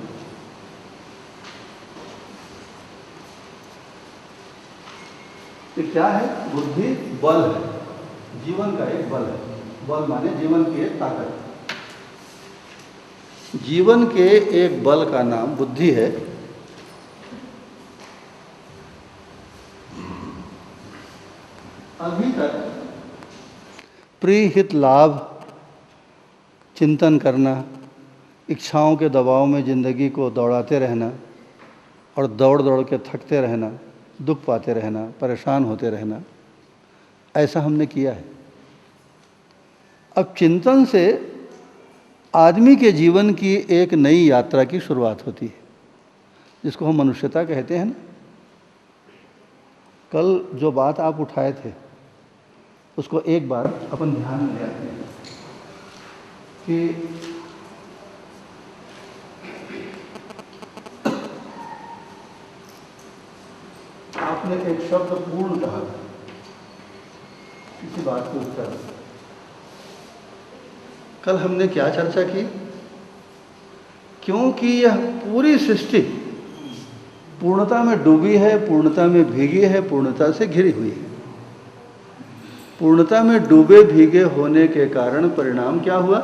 ये क्या है? बुद्धि बल है, जीवन का एक बल है। बल माने जीवन की एक ताकत। जीवन के एक बल का नाम बुद्धि है। अभी तक प्रिय हित लाभ चिंतन करना, इच्छाओं के दबाव में जिंदगी को दौड़ाते रहना और दौड़ दौड़ के थकते रहना, दुख पाते रहना, परेशान होते रहना, ऐसा हमने किया है। अब चिंतन से आदमी के जीवन की एक नई यात्रा की शुरुआत होती है, जिसको हम मनुष्यता कहते हैं ना। कल जो बात आप उठाए थे उसको एक बार अपन ध्यान में ले आते हैं कि आपने एक शब्द पूर्ण कहा था किसी बात के उत्तर। कल हमने क्या चर्चा की? क्योंकि यह पूरी सृष्टि पूर्णता में डूबी है, पूर्णता में भीगी है, पूर्णता से घिरी हुई है। पूर्णता में डूबे भीगे होने के कारण परिणाम क्या हुआ?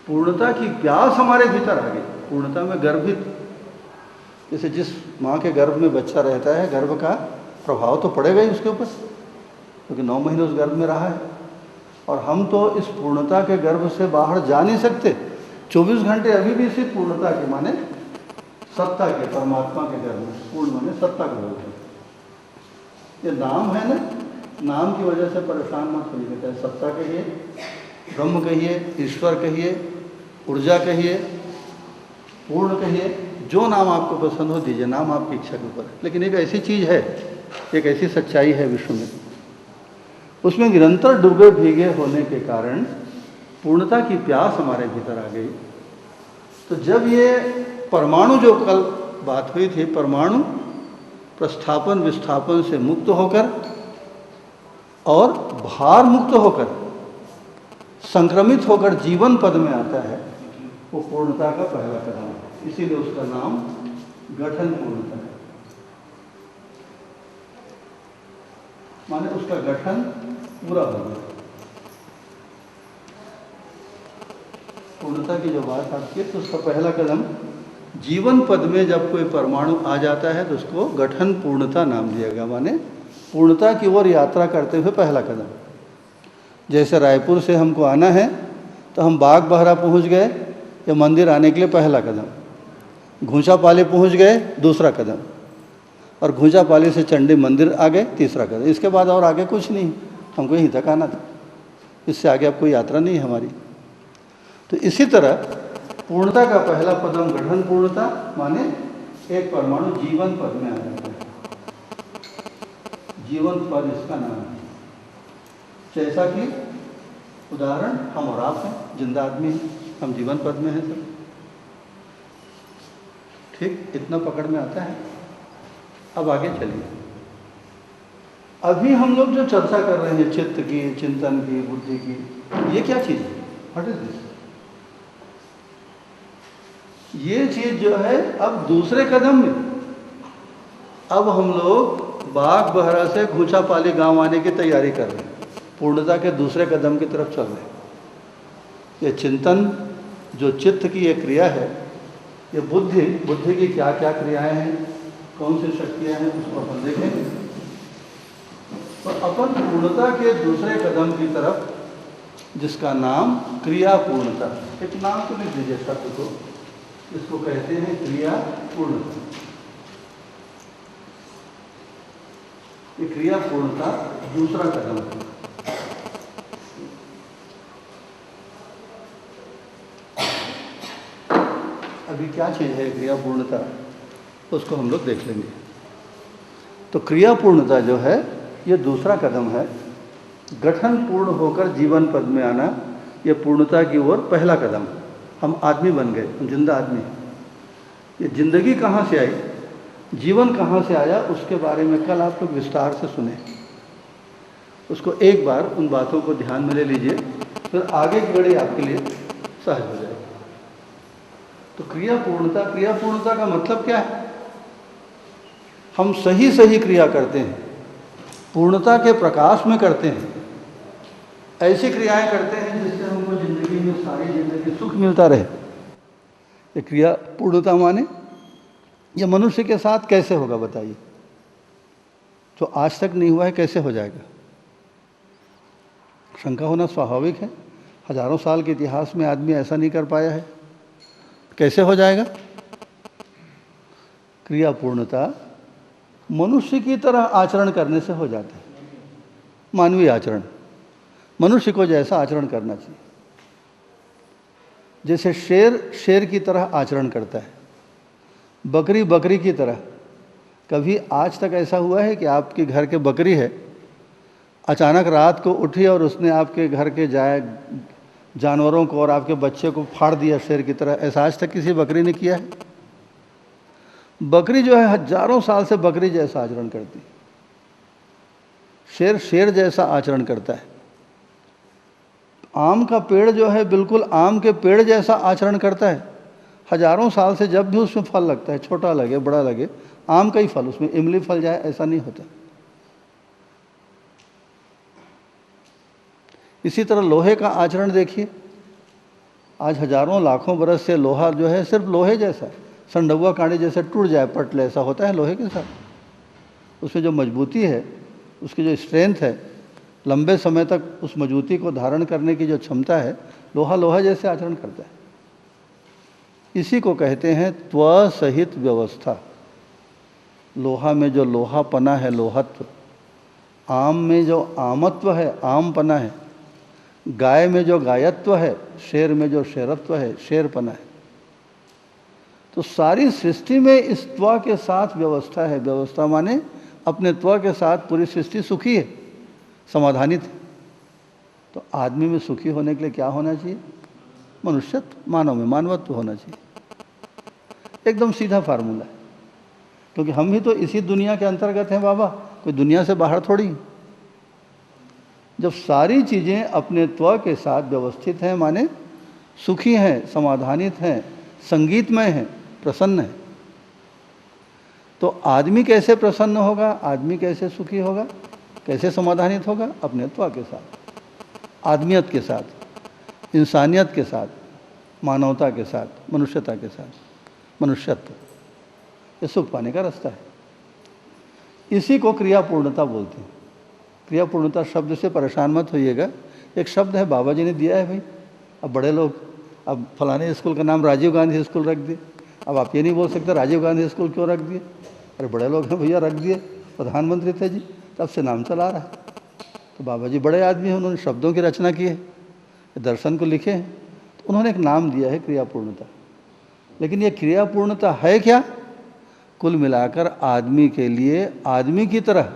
पूर्णता की प्यास हमारे भीतर आ गई। पूर्णता में गर्भित, जैसे जिस माँ के गर्भ में बच्चा रहता है, गर्भ का प्रभाव तो पड़ेगा ही उसके ऊपर, क्योंकि 9 महीने उस गर्भ में रहा है। और हम तो इस पूर्णता के गर्भ से बाहर जा नहीं सकते। 24 घंटे अभी भी इसी पूर्णता के माने सत्ता के, परमात्मा के गर्भ में। पूर्ण माने सत्ता के गर्भ में। ये नाम है ना, नाम की वजह से परेशान मत होइए। चाहे सत्ता कहिए, ब्रह्म कहिए, ईश्वर कहिए, ऊर्जा कहिए, पूर्ण कहिए, जो नाम आपको पसंद हो दीजिए। नाम आपकी इच्छा के ऊपर। लेकिन एक ऐसी चीज़ है, एक ऐसी सच्चाई है विश्व में, उसमें निरंतर डूबे भीगे होने के कारण पूर्णता की प्यास हमारे भीतर आ गई। तो जब ये परमाणु, जो कल बात हुई थी, परमाणु प्रस्थापन विस्थापन से मुक्त होकर और भार मुक्त होकर संक्रमित होकर जीवन पद में आता है, वो पूर्णता का पहला कदम है। इसीलिए उसका नाम गठन पूर्णता है। माने उसका गठन पूरा हो गया। पूर्णता की जो बात आपकी, तो उसका पहला कदम जीवन पद में जब कोई परमाणु आ जाता है तो उसको गठन पूर्णता नाम दिया गया। माने पूर्णता की ओर यात्रा करते हुए पहला कदम। जैसे रायपुर से हमको आना है तो हम बाग बहरा पहुंच गए, या मंदिर आने के लिए पहला कदम। घूंचापाली पहुंच गए, दूसरा कदम। और घूंचापाली से चंडी मंदिर आ गए, तीसरा कदम। इसके बाद और आगे कुछ नहीं, हमको यहीं तक आना था। इससे आगे अब कोई यात्रा नहीं है हमारी। तो इसी तरह पूर्णता का पहला कदम गठन पूर्णता, माने एक परमाणु जीवन पद में आ जाता है। जीवन पद इसका नाम है। जैसा कि उदाहरण हम और आप हैं, जिंदा आदमी हैं, हम जीवन पद में हैं सब। ठीक, इतना पकड़ में आता है। अब आगे चलिए। अभी हम लोग जो चर्चा कर रहे हैं चित्त की, चिंतन की, बुद्धि की, ये क्या चीज़ है? What is this? ये चीज जो है अब दूसरे कदम में, अब हम लोग बाग बहरा से घूचापाली गांव आने की तैयारी कर रहे हैं, पूर्णता के दूसरे कदम की तरफ चल रहे हैं। ये चिंतन जो चित्त की ये क्रिया है, ये बुद्धि की क्या क्या क्रियाएं हैं, कौन सी शक्तियां हैं, उसको अपन देखेंगे। तो अपन पूर्णता के दूसरे कदम की तरफ, जिसका नाम क्रिया पूर्णता, एक नाम तो लिख दीजिए शब्द को, इसको कहते हैं क्रिया पूर्णता। ये क्रिया पूर्णता दूसरा कदम है। अभी क्या चीज़ है क्रिया पूर्णता, उसको हम लोग देख लेंगे। तो क्रिया पूर्णता जो है ये दूसरा कदम है। गठन पूर्ण होकर जीवन पद में आना, ये पूर्णता की ओर पहला कदम। हम आदमी बन गए, हम जिंदा आदमी हैं। ये जिंदगी कहाँ से आई, जीवन कहाँ से आया, उसके बारे में कल आप लोग विस्तार से सुने। उसको एक बार उन बातों को ध्यान में ले लीजिए, फिर आगे की कड़ी आपके लिए सहज हो जाएगी। तो क्रिया पूर्णता का मतलब क्या है? हम सही सही क्रिया करते हैं, पूर्णता के प्रकाश में करते हैं, ऐसी क्रियाएं करते हैं जिससे हमको जिंदगी में सारी जिंदगी सुख मिलता रहे। ये क्रिया पूर्णता माने ये मनुष्य के साथ कैसे होगा बताइए? जो आज तक नहीं हुआ है कैसे हो जाएगा? शंका होना स्वाभाविक है। हजारों साल के इतिहास में आदमी ऐसा नहीं कर पाया है, कैसे हो जाएगा? क्रिया पूर्णता मनुष्य की तरह आचरण करने से हो जाता है। मानवीय आचरण, मनुष्य को जैसा आचरण करना चाहिए। जैसे शेर की तरह आचरण करता है, बकरी की तरह। कभी आज तक ऐसा हुआ है कि आपके घर के बकरी है, अचानक रात को उठी और उसने आपके घर के जानवरों को और आपके बच्चे को फाड़ दिया शेर की तरह? ऐसा आज तक किसी बकरी ने किया है? बकरी जो है हजारों साल से बकरी जैसा आचरण करती है, शेर जैसा आचरण करता है। आम का पेड़ जो है बिल्कुल आम के पेड़ जैसा आचरण करता है। हजारों साल से जब भी उसमें फल लगता है, छोटा लगे बड़ा लगे, आम का ही फल, उसमें इमली फल जाए ऐसा नहीं होता। इसी तरह लोहे का आचरण देखिए। आज हजारों लाखों बरस से लोहा जो है सिर्फ लोहे जैसा है, संडुआ कांटे जैसे टूट जाए पटले, ऐसा होता है लोहे के साथ। उसमें जो मजबूती है, उसकी जो स्ट्रेंथ है, लंबे समय तक उस मजबूती को धारण करने की जो क्षमता है, लोहा जैसे आचरण करता है। इसी को कहते हैं त्व सहित व्यवस्था। लोहा में जो लोहापना है, लोहत्व, आम में जो आमत्व है, आमपना है, गाय में जो गायत्व है, शेर में जो शेरत्व है, शेरपना है। तो सारी सृष्टि में इस त्व के साथ व्यवस्था है। व्यवस्था माने अपने त्व के साथ पूरी सृष्टि सुखी है, समाधानित है। तो आदमी में सुखी होने के लिए क्या होना चाहिए? मनुष्यत्व, मानव में मानवत्व होना चाहिए। एकदम सीधा फार्मूला है, क्योंकि हम भी तो इसी दुनिया के अंतर्गत हैं बाबा, कोई दुनिया से बाहर थोड़ी। जब सारी चीज़ें अपने त्व के साथ व्यवस्थित हैं, माने सुखी हैं, समाधानित हैं, संगीतमय हैं, प्रसन्न है, तो आदमी कैसे प्रसन्न होगा, आदमी कैसे सुखी होगा, कैसे समाधानित होगा? अपने त्व के साथ, आदमियत के साथ, इंसानियत के साथ, मानवता के साथ, मनुष्यता के साथ। मनुष्यत्व ये सुख पाने का रास्ता है। इसी को क्रिया पूर्णता बोलते हैं। क्रिया पूर्णता शब्द से परेशान मत होइएगा, एक शब्द है बाबा जी ने दिया है भाई। अब बड़े लोग, अब फलाने स्कूल का नाम राजीव गांधी स्कूल रख दिए। अब आप ये नहीं बोल सकते राजीव गांधी स्कूल क्यों रख दिए? अरे बड़े लोग हैं भैया, रख दिए, प्रधानमंत्री थे जी, तब से नाम चला रहा है। तो बाबा जी बड़े आदमी हैं, उन्होंने शब्दों की रचना की है, दर्शन को लिखे हैं, तो उन्होंने एक नाम दिया है क्रिया पूर्णता। लेकिन ये क्रिया पूर्णता है क्या? कुल मिलाकर आदमी के लिए आदमी की तरह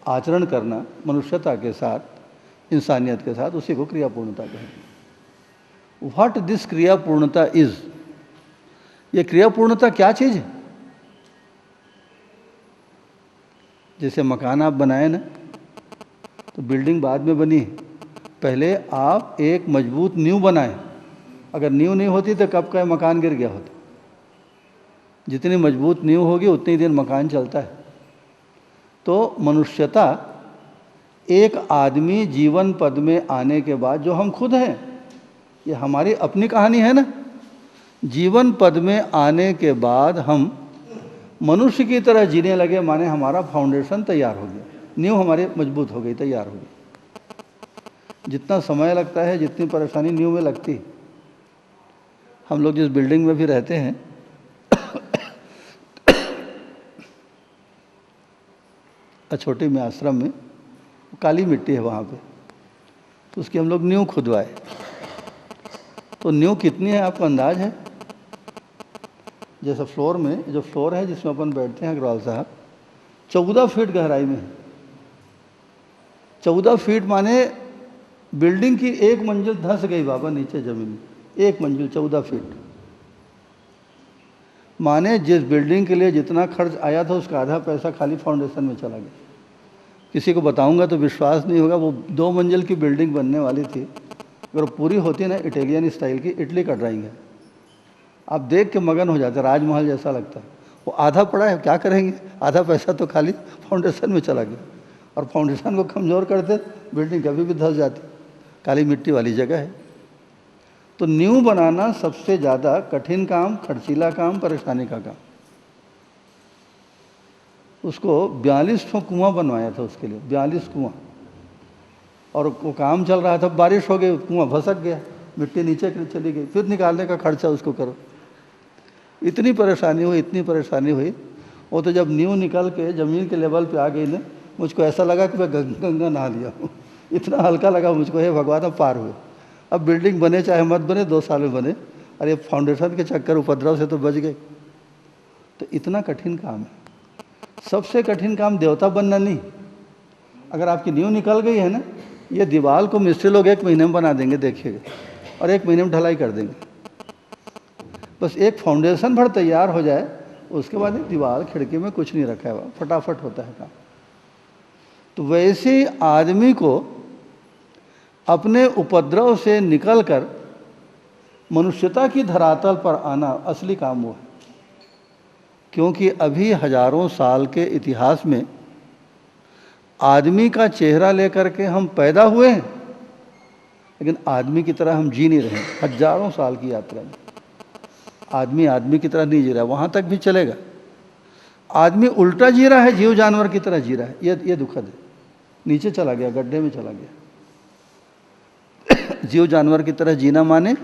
आचरण करना, मनुष्यता के साथ, इंसानियत के साथ, उसी को क्रिया पूर्णता कहते हैं। व्हाट दिस क्रिया पूर्णता इज? ये क्रिया पूर्णता क्या चीज़ है? जैसे मकान आप बनाए ना, तो बिल्डिंग बाद में बनी है, पहले आप एक मजबूत नींव बनाए। अगर नींव नहीं होती तो कब का मकान गिर गया होता। जितनी मजबूत नींव होगी उतनी दिन मकान चलता है। तो मनुष्यता एक आदमी जीवन पद में आने के बाद, जो हम खुद हैं, ये हमारी अपनी कहानी है ना, जीवन पद में आने के बाद हम मनुष्य की तरह जीने लगे, माने हमारा फाउंडेशन तैयार हो गया, नींव हमारी मजबूत हो गई, तैयार हो गई। जितना समय लगता है, जितनी परेशानी नींव में लगती, हम लोग जिस बिल्डिंग में भी रहते हैं छोटी में आश्रम में, काली मिट्टी है वहाँ पे, तो उसकी हम लोग नींव खुदवाए। तो नींव कितनी है आपको अंदाज है? जैसे फ्लोर में, जो फ्लोर है जिसमें अपन बैठते हैं अग्रवाल साहब, 14 फीट गहराई में है। 14 फीट माने बिल्डिंग की एक मंजिल धंस गई बाबा नीचे जमीन में, एक मंजिल 14 फीट। माने जिस बिल्डिंग के लिए जितना खर्च आया था उसका आधा पैसा खाली फाउंडेशन में चला गया। किसी को बताऊंगा तो विश्वास नहीं होगा, वो 2 मंजिल की बिल्डिंग बनने वाली थी, अगर पूरी होती ना, इटालियन स्टाइल की, इटली का ड्राइंग है, आप देख के मगन हो जाते, राजमहल जैसा लगता है। वो आधा पड़ा है, क्या करेंगे, आधा पैसा तो खाली फाउंडेशन में चला गया, और फाउंडेशन को कमज़ोर करते बिल्डिंग कभी भी धंस जाती। काली मिट्टी वाली जगह है। तो नींव बनाना सबसे ज़्यादा कठिन काम, खर्चीला काम, परेशानी का काम। उसको 42 कुआं बनवाया था उसके लिए, 42 कुआं, और वो काम चल रहा था, बारिश हो गई, कुआं भसक गया, मिट्टी नीचे चली गई, फिर निकालने का खर्चा उसको करो। इतनी परेशानी हुई, इतनी परेशानी हुई। वो तो जब नींव निकल के ज़मीन के लेवल पे आ गई ना, मुझको ऐसा लगा कि मैं गंगा नहा लिया हूँ, इतना हल्का लगा मुझको, हे भगवान अब पार हुए। अब बिल्डिंग बने चाहे मत बने, 2 साल में बने, अरे फाउंडेशन के चक्कर उपद्रव से तो बच गए। तो इतना कठिन काम है। सबसे कठिन काम देवता बनना नहीं। अगर आपकी नींव निकल गई है ना, ये दीवार को मिस्त्री लोग 1 महीने में बना देंगे, देखिएगा, और 1 महीने में ढलाई कर देंगे। बस एक फाउंडेशन भर तैयार हो जाए, उसके बाद एक दीवार खिड़की में कुछ नहीं रखा है, फटाफट होता है काम। तो वैसे आदमी को अपने उपद्रव से निकलकर मनुष्यता की धरातल पर आना असली काम वो है। क्योंकि अभी हजारों साल के इतिहास में आदमी का चेहरा लेकर के हम पैदा हुए हैं, लेकिन आदमी की तरह हम जी नहीं रहे। हजारों साल की यात्रा में आदमी आदमी की तरह नहीं जी रहा, वहाँ तक भी चलेगा। आदमी उल्टा जी रहा है, जीव जानवर की तरह जी रहा है, ये दुखद है। नीचे चला गया, गड्ढे में चला गया। जीव जानवर की तरह जीना माने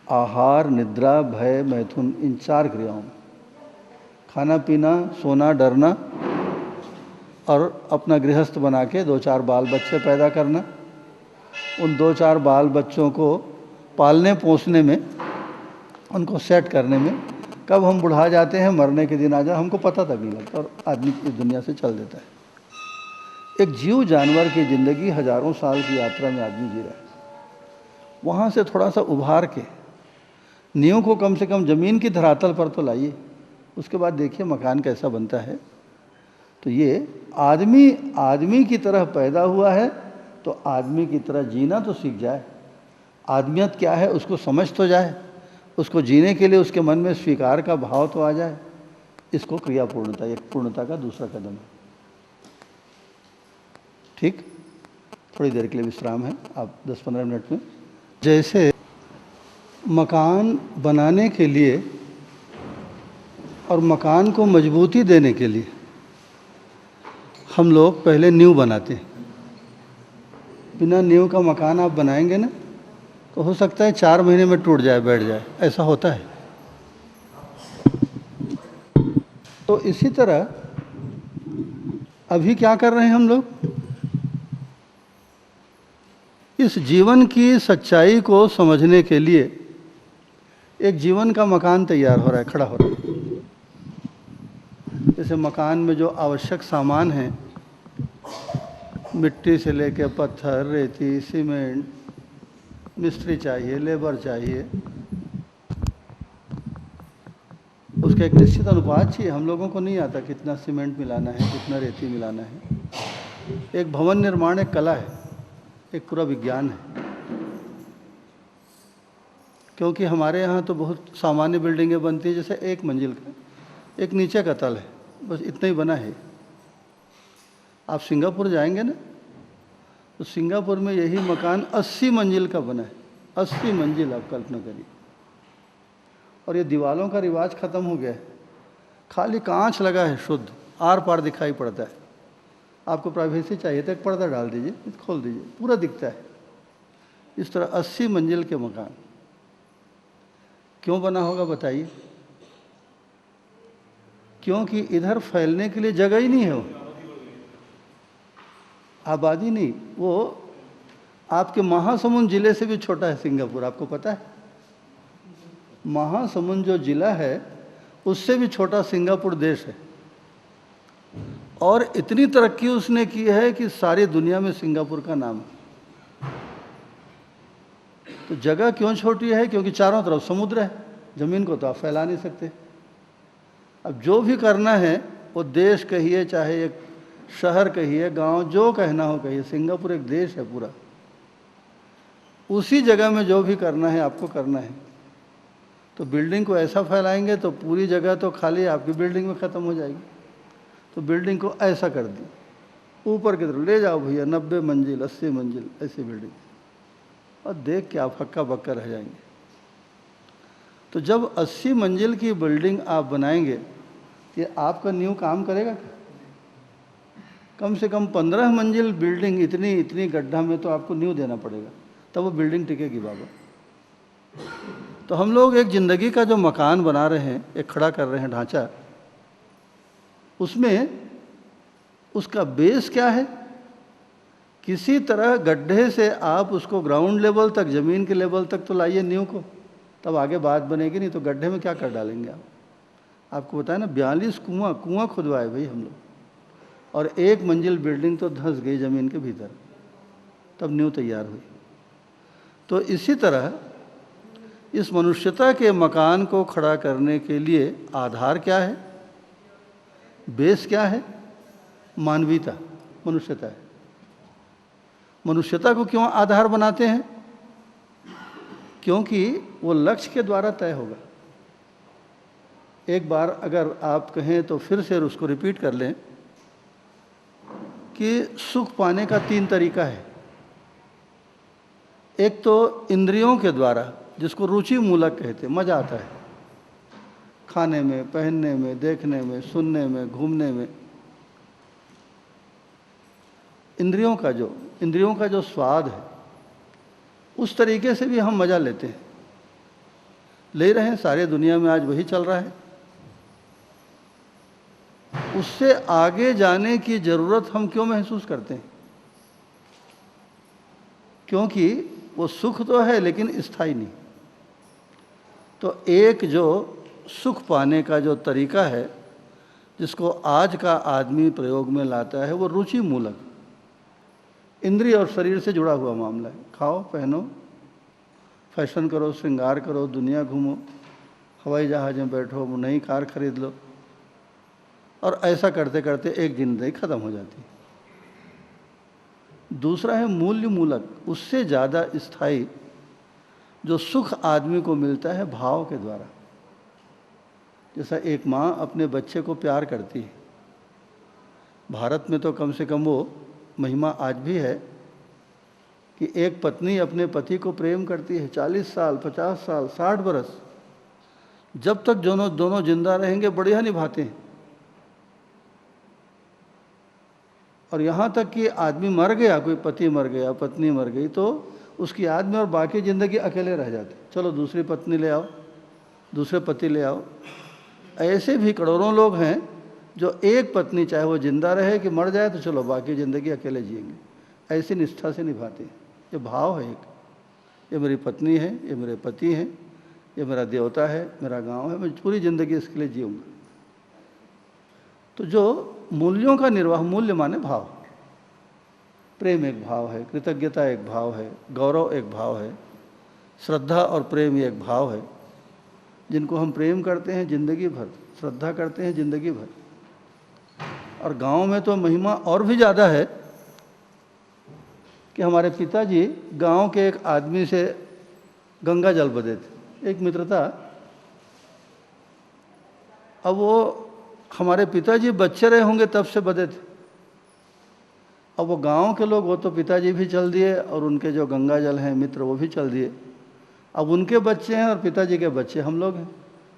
आहार, निद्रा, भय, मैथुन, इन 4 क्रियाओं में, खाना पीना, सोना, डरना, और अपना गृहस्थ बना के 2-4 बाल बच्चे पैदा करना। उन 2-4 बाल बच्चों को पालने पोसने में, उनको सेट करने में, कब हम बुढ़ा जाते हैं, मरने के दिन आ जाए, हमको पता तक नहीं लगता, और आदमी इस दुनिया से चल देता है। एक जीव जानवर की ज़िंदगी हजारों साल की यात्रा में आदमी जी रहा है। वहाँ से थोड़ा सा उभार के नींव को कम से कम ज़मीन की धरातल पर तो लाइए, उसके बाद देखिए मकान कैसा बनता है। तो ये आदमी की तरह पैदा हुआ है, तो आदमी की तरह जीना तो सीख जाए। आदमियत क्या है उसको समझ तो जाए, उसको जीने के लिए उसके मन में स्वीकार का भाव तो आ जाए। इसको क्रिया पूर्णता, एक पूर्णता का दूसरा कदम है। ठीक, थोड़ी देर के लिए विश्राम है, आप 10-15 मिनट में। जैसे मकान बनाने के लिए और मकान को मजबूती देने के लिए हम लोग पहले नींव बनाते हैं। बिना नींव का मकान आप बनाएंगे ना, तो हो सकता है 4 महीने में टूट जाए, बैठ जाए, ऐसा होता है। तो इसी तरह अभी क्या कर रहे हैं हम लोग, इस जीवन की सच्चाई को समझने के लिए एक जीवन का मकान तैयार हो रहा है, खड़ा हो रहा है। जैसे मकान में जो आवश्यक सामान है, मिट्टी से लेकर पत्थर, रेती, सीमेंट, मिस्त्री चाहिए, लेबर चाहिए, उसका एक निश्चित अनुपात चाहिए। हम लोगों को नहीं आता कितना सीमेंट मिलाना है, कितना रेती मिलाना है। एक भवन निर्माण एक कला है, एक पूरा विज्ञान है। क्योंकि हमारे यहाँ तो बहुत सामान्य बिल्डिंगें बनती है, जैसे 1 मंजिल का, एक नीचे का तल है, बस इतना ही बना है। आप सिंगापुर जाएंगे ना, तो सिंगापुर में यही मकान 80 मंजिल का बना है। 80 मंजिल आप कल्पना करिए। और ये दीवालों का रिवाज ख़त्म हो गया है, खाली कांच लगा है शुद्ध, आर पार दिखाई पड़ता है। आपको प्राइवेसी चाहिए तो एक पर्दा डाल दीजिए, खोल दीजिए, पूरा दिखता है। इस तरह 80 मंजिल के मकान क्यों बना होगा बताइए? क्योंकि इधर फैलने के लिए जगह ही नहीं है, वो आबादी नहीं। वो आपके महासमुंद जिले से भी छोटा है सिंगापुर, आपको पता है? महासमुंद जो जिला है उससे भी छोटा सिंगापुर देश है, और इतनी तरक्की उसने की है कि सारी दुनिया में सिंगापुर का नाम है। तो जगह क्यों छोटी है? क्योंकि चारों तरफ समुद्र है, ज़मीन को तो आप फैला नहीं सकते। अब जो भी करना है, वो देश कहिए चाहे एक शहर कहिए, गांव, जो कहना हो कहिए, सिंगापुर एक देश है पूरा। उसी जगह में जो भी करना है आपको करना है। तो बिल्डिंग को ऐसा फैलाएंगे तो पूरी जगह तो खाली आपकी बिल्डिंग में ख़त्म हो जाएगी। तो बिल्डिंग को ऐसा कर दी, ऊपर की तरफ ले जाओ भैया, 90 मंजिल 80 मंजिल ऐसी बिल्डिंग, और देख के आप हक्का बक्का रह जाएंगे। तो जब 80 मंजिल की बिल्डिंग आप बनाएंगे, ये आपका न्यू काम करेगा क्या? कम से कम 15 मंजिल बिल्डिंग, इतनी गड्ढा में तो आपको न्यू देना पड़ेगा, तब वो बिल्डिंग टिकेगी बाबा। तो हम लोग एक ज़िंदगी का जो मकान बना रहे हैं, एक खड़ा कर रहे हैं ढांचा, उसमें उसका बेस क्या है? किसी तरह गड्ढे से आप उसको ग्राउंड लेवल तक, ज़मीन के लेवल तक तो लाइए न्यू को, तब आगे बात बनेगी। नहीं तो गड्ढे में क्या कर डालेंगे आप? आपको बताया ना, 42 कुआं खुदवाए भाई हम लोग, और 1 मंजिल बिल्डिंग तो धंस गई ज़मीन के भीतर, तब न्यू तैयार हुई। तो इसी तरह इस मनुष्यता के मकान को खड़ा करने के लिए आधार क्या है, बेस क्या है? मानवीयता, मनुष्यता है। मनुष्यता को क्यों आधार बनाते हैं? क्योंकि वो लक्ष्य के द्वारा तय होगा। एक बार अगर आप कहें तो फिर से उसको रिपीट कर लें कि सुख पाने का 3 तरीका है। एक तो इंद्रियों के द्वारा, जिसको रुचि मूलक कहते हैं, मज़ा आता है खाने में, पहनने में, देखने में, सुनने में, घूमने में। इंद्रियों का जो स्वाद है, उस तरीके से भी हम मज़ा लेते हैं, ले रहे हैं। सारे दुनिया में आज वही चल रहा है। उससे आगे जाने की ज़रूरत हम क्यों महसूस करते हैं? क्योंकि वो सुख तो है लेकिन स्थायी नहीं। तो एक जो सुख पाने का जो तरीका है, जिसको आज का आदमी प्रयोग में लाता है, वो रुचि मूलक, इंद्रिय और शरीर से जुड़ा हुआ मामला है। खाओ, पहनो, फैशन करो, श्रृंगार करो, दुनिया घूमो, हवाई जहाज़ में बैठो, नई कार खरीद लो, और ऐसा करते करते एक जिंदगी ख़त्म हो जाती है। दूसरा है मूल्य मूलक, उससे ज़्यादा स्थायी, जो सुख आदमी को मिलता है भाव के द्वारा। जैसा एक माँ अपने बच्चे को प्यार करती है, भारत में तो कम से कम वो महिमा आज भी है कि एक पत्नी अपने पति को प्रेम करती है 40 साल, 50 साल, 60 बरस, जब तक दोनों जिंदा रहेंगे बढ़िया निभाते हैं। और यहाँ तक कि आदमी मर गया, कोई पति मर गया, पत्नी मर गई, तो उसकी याद में और बाकी ज़िंदगी अकेले रह जाते। चलो दूसरी पत्नी ले आओ, दूसरे पति ले आओ। ऐसे भी करोड़ों लोग हैं जो एक पत्नी, चाहे वो जिंदा रहे कि मर जाए, तो चलो बाकी ज़िंदगी अकेले जिएंगे, ऐसी निष्ठा से निभाते हैं। ये भाव है एक, ये मेरी पत्नी है, ये मेरे पति हैं, ये मेरा देवता है, मेरा गांव है, मैं पूरी ज़िंदगी इसके लिए जीऊँगा। तो जो मूल्यों का निर्वाह, मूल्य माने भाव, प्रेम एक भाव है, कृतज्ञता एक भाव है, गौरव एक भाव है, श्रद्धा और प्रेम एक भाव है, जिनको हम प्रेम करते हैं ज़िंदगी भर, श्रद्धा करते हैं ज़िंदगी भर। और गांव में तो महिमा और भी ज़्यादा है कि हमारे पिताजी गांव के एक आदमी से गंगा जल बदे थे, एक मित्रता। अब वो हमारे पिताजी बच्चे रहे होंगे तब से बदे थे। अब वो गांव के लोग, वो तो पिताजी भी चल दिए और उनके जो गंगा जल हैं मित्र वो भी चल दिए। अब उनके बच्चे हैं और पिताजी के बच्चे हम लोग हैं।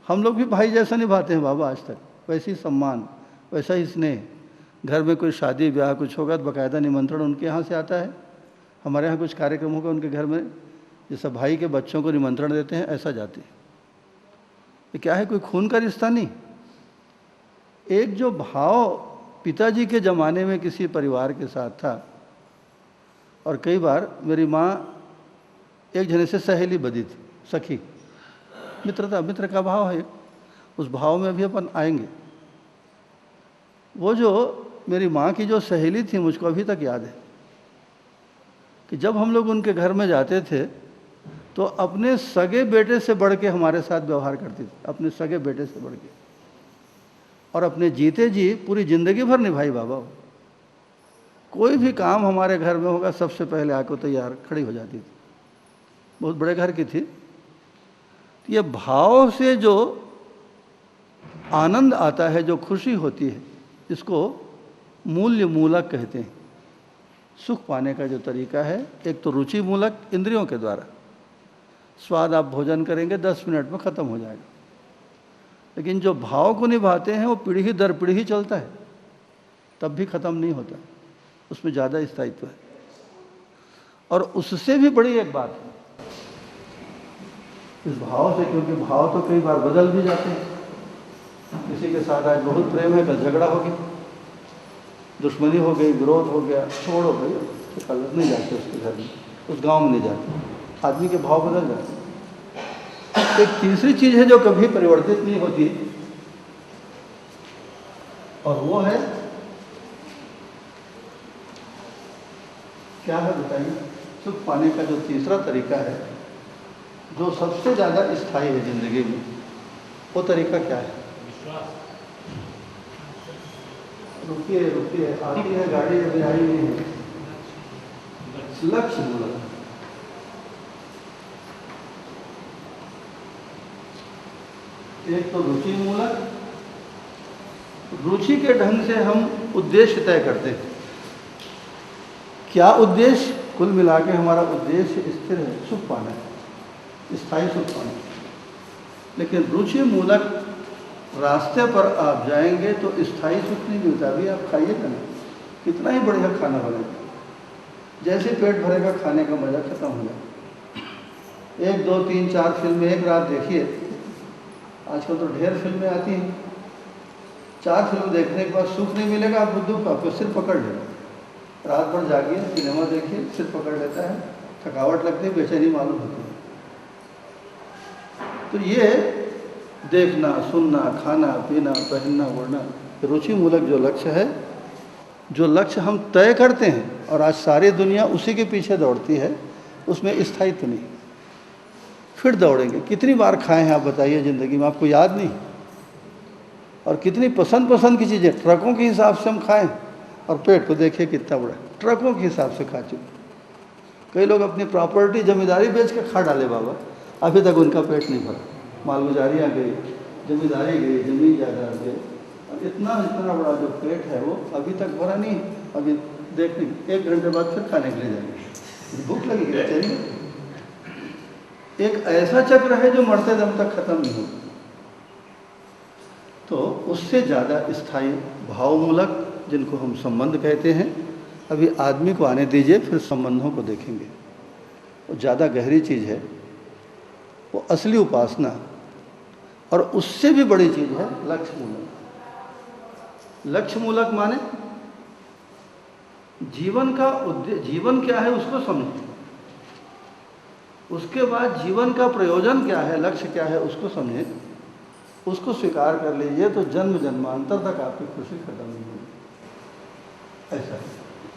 हम लोग भी भाई जैसा निभाते हैं बाबा आज तक, वैसे ही सम्मान, वैसा ही स्नेह। घर में कोई शादी ब्याह कुछ होगा तो बाकायदा निमंत्रण उनके यहाँ से आता है। हमारे यहाँ कुछ कार्यक्रम होगा उनके घर में, जैसा भाई के बच्चों को निमंत्रण देते हैं ऐसा जाते हैं। ये क्या है, कोई खून का रिश्ता नहीं। एक जो भाव पिताजी के ज़माने में किसी परिवार के साथ था, और कई बार मेरी माँ एक जने से सहेली बदी थी, सखी, मित्रता, मित्र का भाव है, उस भाव में भी अपन आएंगे। वो जो मेरी माँ की जो सहेली थी मुझको अभी तक याद है कि जब हम लोग उनके घर में जाते थे तो अपने सगे बेटे से बढ़ के हमारे साथ व्यवहार करती थी, अपने सगे बेटे से बढ़ के। और अपने जीते जी पूरी ज़िंदगी भर निभाई बाबा। कोई भी काम हमारे घर में होगा सबसे पहले आकर तैयार खड़ी हो जाती थी। बहुत बड़े घर की थी। ये भाव से जो आनंद आता है, जो खुशी होती है, इसको मूल्य मूलक कहते हैं। सुख पाने का जो तरीका है, एक तो रुचि मूलक, इंद्रियों के द्वारा। स्वाद आप भोजन करेंगे 10 मिनट में ख़त्म हो जाएगा, लेकिन जो भाव को निभाते हैं वो पीढ़ी दर पीढ़ी चलता है, तब भी ख़त्म नहीं होता, उसमें ज़्यादा स्थायित्व है। और उससे भी बड़ी एक बात है इस भाव से, क्योंकि भाव तो कई बार बदल भी जाते हैं। किसी के साथ आज बहुत प्रेम है, कल झगड़ा हो गया, दुश्मनी हो गई, विरोध हो गया, छोड़ो भाई, तो कल नहीं जाते उसके घर में, उस गांव में नहीं जाते। आदमी के भाव बदल जाते हैं। एक तीसरी चीज़ है जो कभी परिवर्तित नहीं होती, और वो है क्या है बताइए? सुख पाने का जो तीसरा तरीका है, जो सबसे ज़्यादा स्थायी है जिंदगी में, वो तरीका क्या है? रुकिए रुकिए, आती है गाड़ी, अभी आई नहीं है। लक्ष्य मूलक। एक तो रुचि मूलक, रुचि के ढंग से हम उद्देश्य तय करते हैं। क्या उद्देश्य? कुल मिला के हमारा उद्देश्य स्थिर है, सुख पाना है, स्थायी सुख पाना है। लेकिन रुचि मूलक रास्ते पर आप जाएंगे तो स्थायी सुख नहीं मिलता। अभी आप खाइएगा ना, कितना ही बढ़िया खाना बनेगा, जैसे पेट भरेगा खाने का मज़ा खत्म हो जाएगा। 1, 2, 3, 4 फिल्में एक रात देखिए। आजकल तो ढेर फिल्में आती हैं। 4 फिल्म देखने के बाद सुख नहीं मिलेगा, आप बुद्धू का आपको सिर पकड़ लेगा। रात भर जागिए, सिनेमा देखिए, सिर पकड़ लेता है, थकावट लगती है, बेचैनी मालूम होती है। तो ये देखना, सुनना, खाना, पीना, पहनना, ओढ़ना, रुचि मूलक जो लक्ष्य है, जो लक्ष्य हम तय करते हैं, और आज सारी दुनिया उसी के पीछे दौड़ती है, उसमें स्थायित्व नहीं। फिर दौड़ेंगे। कितनी बार खाए हैं आप बताइए ज़िंदगी में, आपको याद नहीं? और कितनी पसंद की चीज़ें ट्रकों के हिसाब से हम खाएं, और पेट को देखिए कितना बड़ा, ट्रकों के हिसाब से खा चुके। कई लोग अपनी प्रॉपर्टी जमींदारी बेच के खा डाले बाबा, अभी तक उनका पेट नहीं भरा। मालगुजारियाँ गई, जमींदारी गई, ज़मीन जायदाद गई, और इतना बड़ा जो पेट है वो अभी तक भरा नहीं। अभी देखने 1 घंटे बाद फिर खाने के लिए जाएंगे, भूख लगेगी, चलिए। एक ऐसा चक्र है जो मरते दम तक खत्म नहीं होता। तो उससे ज़्यादा स्थायी भावमूलक, जिनको हम संबंध कहते हैं, अभी आदमी को आने दीजिए, फिर संबंधों को देखेंगे। वो ज़्यादा गहरी चीज़ है, वो असली उपासना। और उससे भी बड़ी चीज़ है लक्ष्य मूलक। लक्ष्य मूलक माने जीवन का उद्देश्य, जीवन क्या है उसको समझें, उसके बाद जीवन का प्रयोजन क्या है, लक्ष्य क्या है उसको समझें, उसको स्वीकार कर लीजिए, तो जन्म जन्मांतर तक आपकी खुशी खत्म नहीं होगी। ऐसा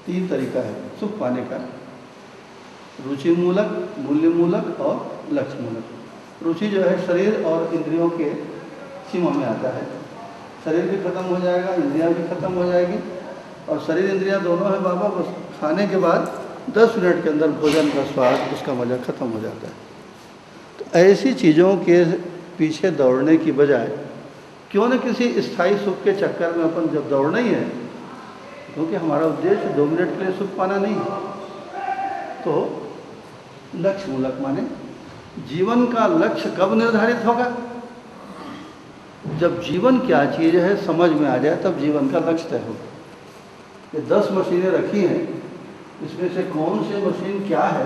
3 तरीका है सुख पाने का: रुचि मूलक, मूल्य मूलक और लक्ष्य मूलक। रुचि जो है शरीर और इंद्रियों के सीमा में आता है। शरीर भी खत्म हो जाएगा, इंद्रियां भी खत्म हो जाएगी, और शरीर इंद्रियां दोनों है बाबा। बस खाने के बाद 10 मिनट के अंदर भोजन का स्वाद, उसका मज़ा खत्म हो जाता है। तो ऐसी चीज़ों के पीछे दौड़ने की बजाय क्यों न किसी स्थायी सुख के चक्कर में अपन जब दौड़ना ही है, क्योंकि हमारा उद्देश्य 2 मिनट के लिए सुख पाना नहीं, तो लक्ष्य मूलक माने जीवन का लक्ष्य कब निर्धारित होगा? जब जीवन क्या चीज़ है समझ में आ जाए, तब जीवन का लक्ष्य तय होगा। ये 10 मशीनें रखी हैं, इसमें से कौन सी मशीन क्या है?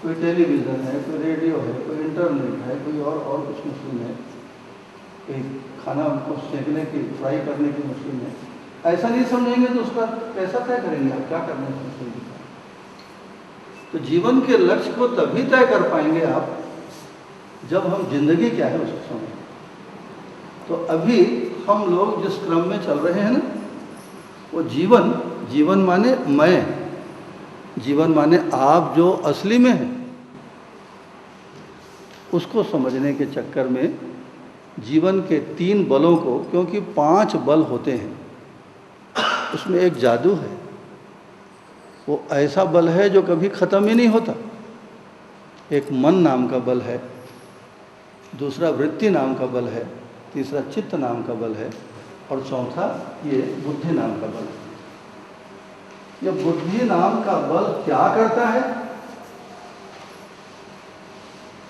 कोई टेलीविज़न है, कोई रेडियो है, कोई इंटरनेट है, कोई और कुछ मशीन है, कोई खाना उनको सेकने की, फ्राई करने की मशीन है। ऐसा नहीं समझेंगे तो उसका कैसा तय करेंगे आप, क्या करना है उस मशीन का? तो जीवन के लक्ष्य को तभी तय कर पाएंगे आप जब हम जिंदगी क्या है उसको समझें। तो अभी हम लोग जिस क्रम में चल रहे हैं ना, वो जीवन माने मैं, जीवन माने आप जो असली में है, उसको समझने के चक्कर में जीवन के 3 बलों को, क्योंकि 5 बल होते हैं, उसमें एक जादू है। वो ऐसा बल है जो कभी ख़त्म ही नहीं होता। एक मन नाम का बल है, दूसरा वृत्ति नाम का बल है, तीसरा चित्त नाम का बल है, और चौथा ये बुद्धि नाम का बल है। यह बुद्धि नाम का बल क्या करता है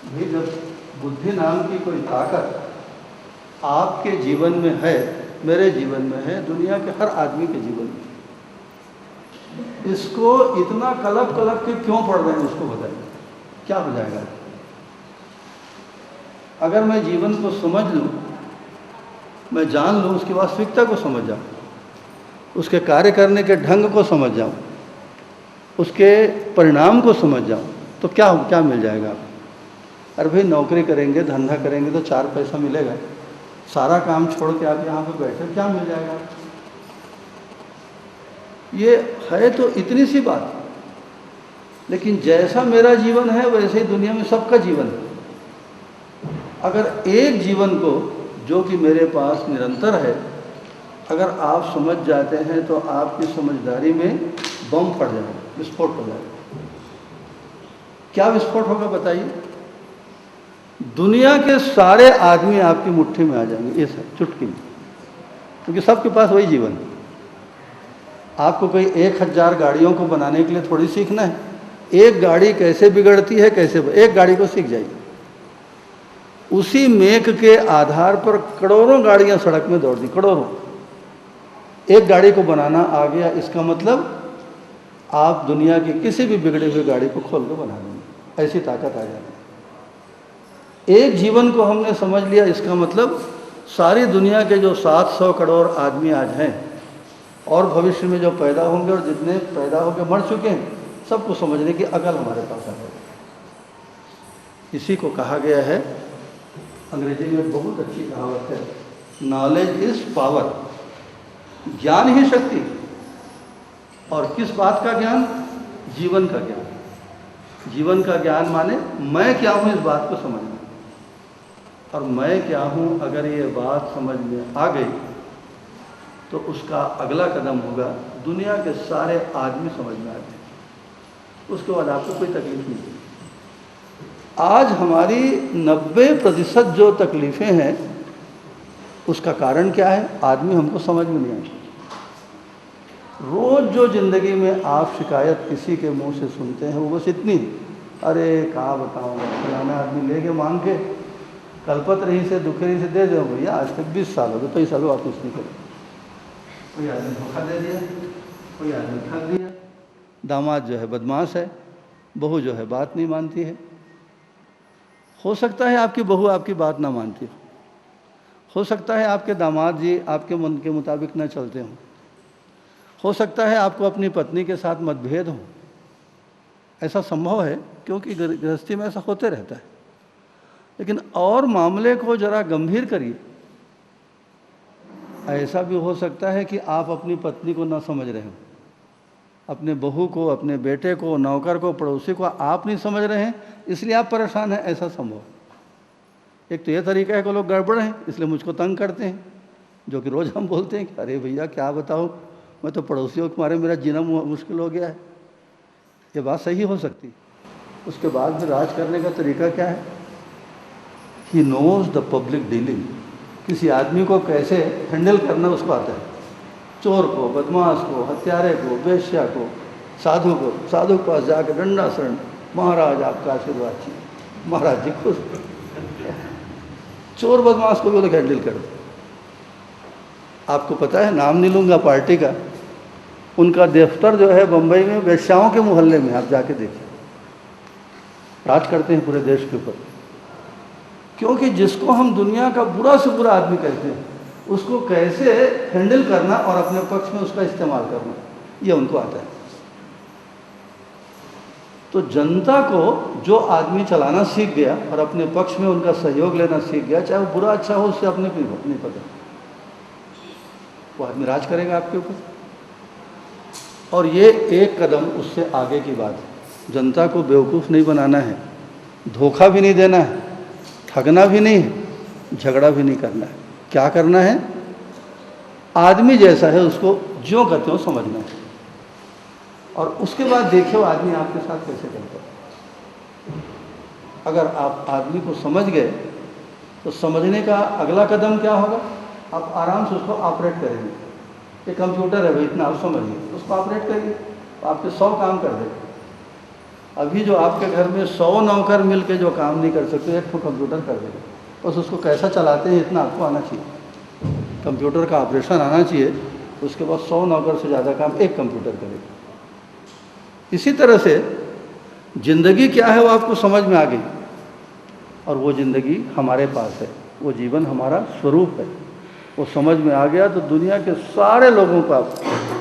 भाई? जब बुद्धि नाम की कोई ताकत आपके जीवन में है, मेरे जीवन में है, दुनिया के हर आदमी के जीवन में, इसको इतना कलप के क्यों पढ़ रहे हैं उसको बताइए, क्या हो जाएगा? अगर मैं जीवन को समझ लूँ, मैं जान लूँ, उसकी वास्तविकता को समझ जाऊँ, उसके कार्य करने के ढंग को समझ जाऊँ, उसके परिणाम को समझ जाऊँ, तो क्या मिल जाएगा आपको? अरे भाई नौकरी करेंगे, धंधा करेंगे तो 4 पैसा मिलेगा, सारा काम छोड़ के आप यहाँ पे बैठे, क्या मिल जाएगा आपको? ये है तो इतनी सी बात, लेकिन जैसा मेरा जीवन है वैसे ही दुनिया में सबका जीवन है। अगर एक जीवन को जो कि मेरे पास निरंतर है, अगर आप समझ जाते हैं तो आपकी समझदारी में बम फट जाएगा, विस्फोट हो जाएगा। क्या विस्फोट होगा बताइए? दुनिया के सारे आदमी आपकी मुट्ठी में आ जाएंगे, ये सब चुटकी में, क्योंकि सबके पास वही जीवन है। आपको कोई 1000 गाड़ियों को बनाने के लिए थोड़ी सीखना है। एक गाड़ी कैसे बिगड़ती है, एक गाड़ी को सीख जाइए, उसी मेक के आधार पर करोड़ों गाड़ियां सड़क में दौड़ दी, करोड़ों। एक गाड़ी को बनाना आ गया, इसका मतलब आप दुनिया की किसी भी बिगड़ी हुई गाड़ी को खोल कर बना देंगे, ऐसी ताकत आ जाएगी। एक जीवन को हमने समझ लिया, इसका मतलब सारी दुनिया के जो 700 करोड़ आदमी आज हैं और भविष्य में जो पैदा होंगे और जितने पैदा होकर मर चुके हैं, सबको समझने की अकल हमारे पास आ गई। इसी को कहा गया है, अंग्रेजी में बहुत अच्छी कहावत है, नॉलेज इज पावर, ज्ञान ही शक्ति। और किस बात का ज्ञान? जीवन का ज्ञान। जीवन का ज्ञान माने मैं क्या हूँ, इस बात को समझना। और मैं क्या हूँ अगर ये बात समझ में आ गई तो उसका अगला कदम होगा, दुनिया के सारे आदमी समझ में आ गए, उसके बाद आपको कोई तकलीफ नहीं। आज हमारी 90% जो तकलीफ़ें हैं उसका कारण क्या है? आदमी हमको समझ में नहीं आता। रोज़ जो ज़िंदगी में आप शिकायत किसी के मुंह से सुनते हैं वो बस इतनी, अरे कहाँ बताऊँगा, फलाना आदमी ले के मांग के कल्पत रही से दुखेरी से दे दो भैया, आज तक 20 साल हो गए, पैसा लो वापस नहीं करे। कोई आदमी धोखा दे दिया, कोई आदमी ठग दिया, दामाद जो है बदमाश है, बहू जो है बात नहीं मानती है। हो सकता है आपकी बहू आपकी बात ना मानती हो सकता है आपके दामाद जी आपके मन के मुताबिक ना चलते हो सकता है आपको अपनी पत्नी के साथ मतभेद हो, ऐसा संभव है क्योंकि गृहस्थी में ऐसा होते रहता है। लेकिन और मामले को जरा गंभीर करिए, ऐसा भी हो सकता है कि आप अपनी पत्नी को ना समझ रहे हो, अपने बहू को, अपने बेटे को, नौकर को, पड़ोसी को आप नहीं समझ रहे हैं, इसलिए आप परेशान हैं, ऐसा संभव। एक तो ये तरीका है कि लोग गड़बड़ हैं इसलिए मुझको तंग करते हैं, जो कि रोज़ हम बोलते हैं कि अरे भैया क्या बताऊँ, मैं तो पड़ोसियों के मारे मेरा जीना मुश्किल हो गया है। ये बात सही हो सकती। उसके बाद फिर राज करने का तरीका क्या है? He knows the public dealing, किसी आदमी को कैसे हैंडल करना उसको आता है। चोर को, बदमाश को, हत्यारे को, वेश्या को, साधु को, साधु के पास जाकर डंडा शरण, महाराज आपका आशीर्वाद चाहिए, महाराज जी खुश। चोर बदमाश को भी लोग हैंडल कर दो। आपको पता है, नाम नहीं लूँगा पार्टी का, उनका दफ्तर जो है बम्बई में वेश्याओं के मोहल्ले में, आप जाके देखिए, राज करते हैं पूरे देश के ऊपर। क्योंकि जिसको हम दुनिया का बुरा से बुरा आदमी कहते हैं, उसको कैसे हैंडल करना और अपने पक्ष में उसका इस्तेमाल करना, ये उनको आता है। तो जनता को जो आदमी चलाना सीख गया और अपने पक्ष में उनका सहयोग लेना सीख गया, चाहे वो बुरा अच्छा हो, उससे अपने को नहीं पता, वो आदमी राज करेगा आपके ऊपर। और ये एक कदम उससे आगे की बात है। जनता को बेवकूफ़ नहीं बनाना है, धोखा भी नहीं देना है, ठगना भी नहीं है, झगड़ा भी नहीं करना है। क्या करना है? आदमी जैसा है उसको ज्यों का त्यों समझना है, और उसके बाद देखिए वो आदमी आपके साथ कैसे करता है। अगर आप आदमी को समझ गए तो समझने का अगला कदम क्या होगा? आप आराम से उसको ऑपरेट करेंगे। ये कंप्यूटर है भाई, इतना आप समझिए, उसको ऑपरेट करिए, आपके 100 काम कर देगा। अभी जो आपके घर में 100 नौकर मिल के जो काम नहीं कर सकते, एक तो कंप्यूटर कर देगा। बस उसको कैसा चलाते हैं इतना आपको आना चाहिए, कंप्यूटर का ऑपरेशन आना चाहिए। उसके बाद 100 नौकर से ज़्यादा काम एक कंप्यूटर करेगा। इसी तरह से ज़िंदगी क्या है वो आपको समझ में आ गई, और वो ज़िंदगी हमारे पास है, वो जीवन हमारा स्वरूप है, वो समझ में आ गया तो दुनिया के सारे लोगों को आप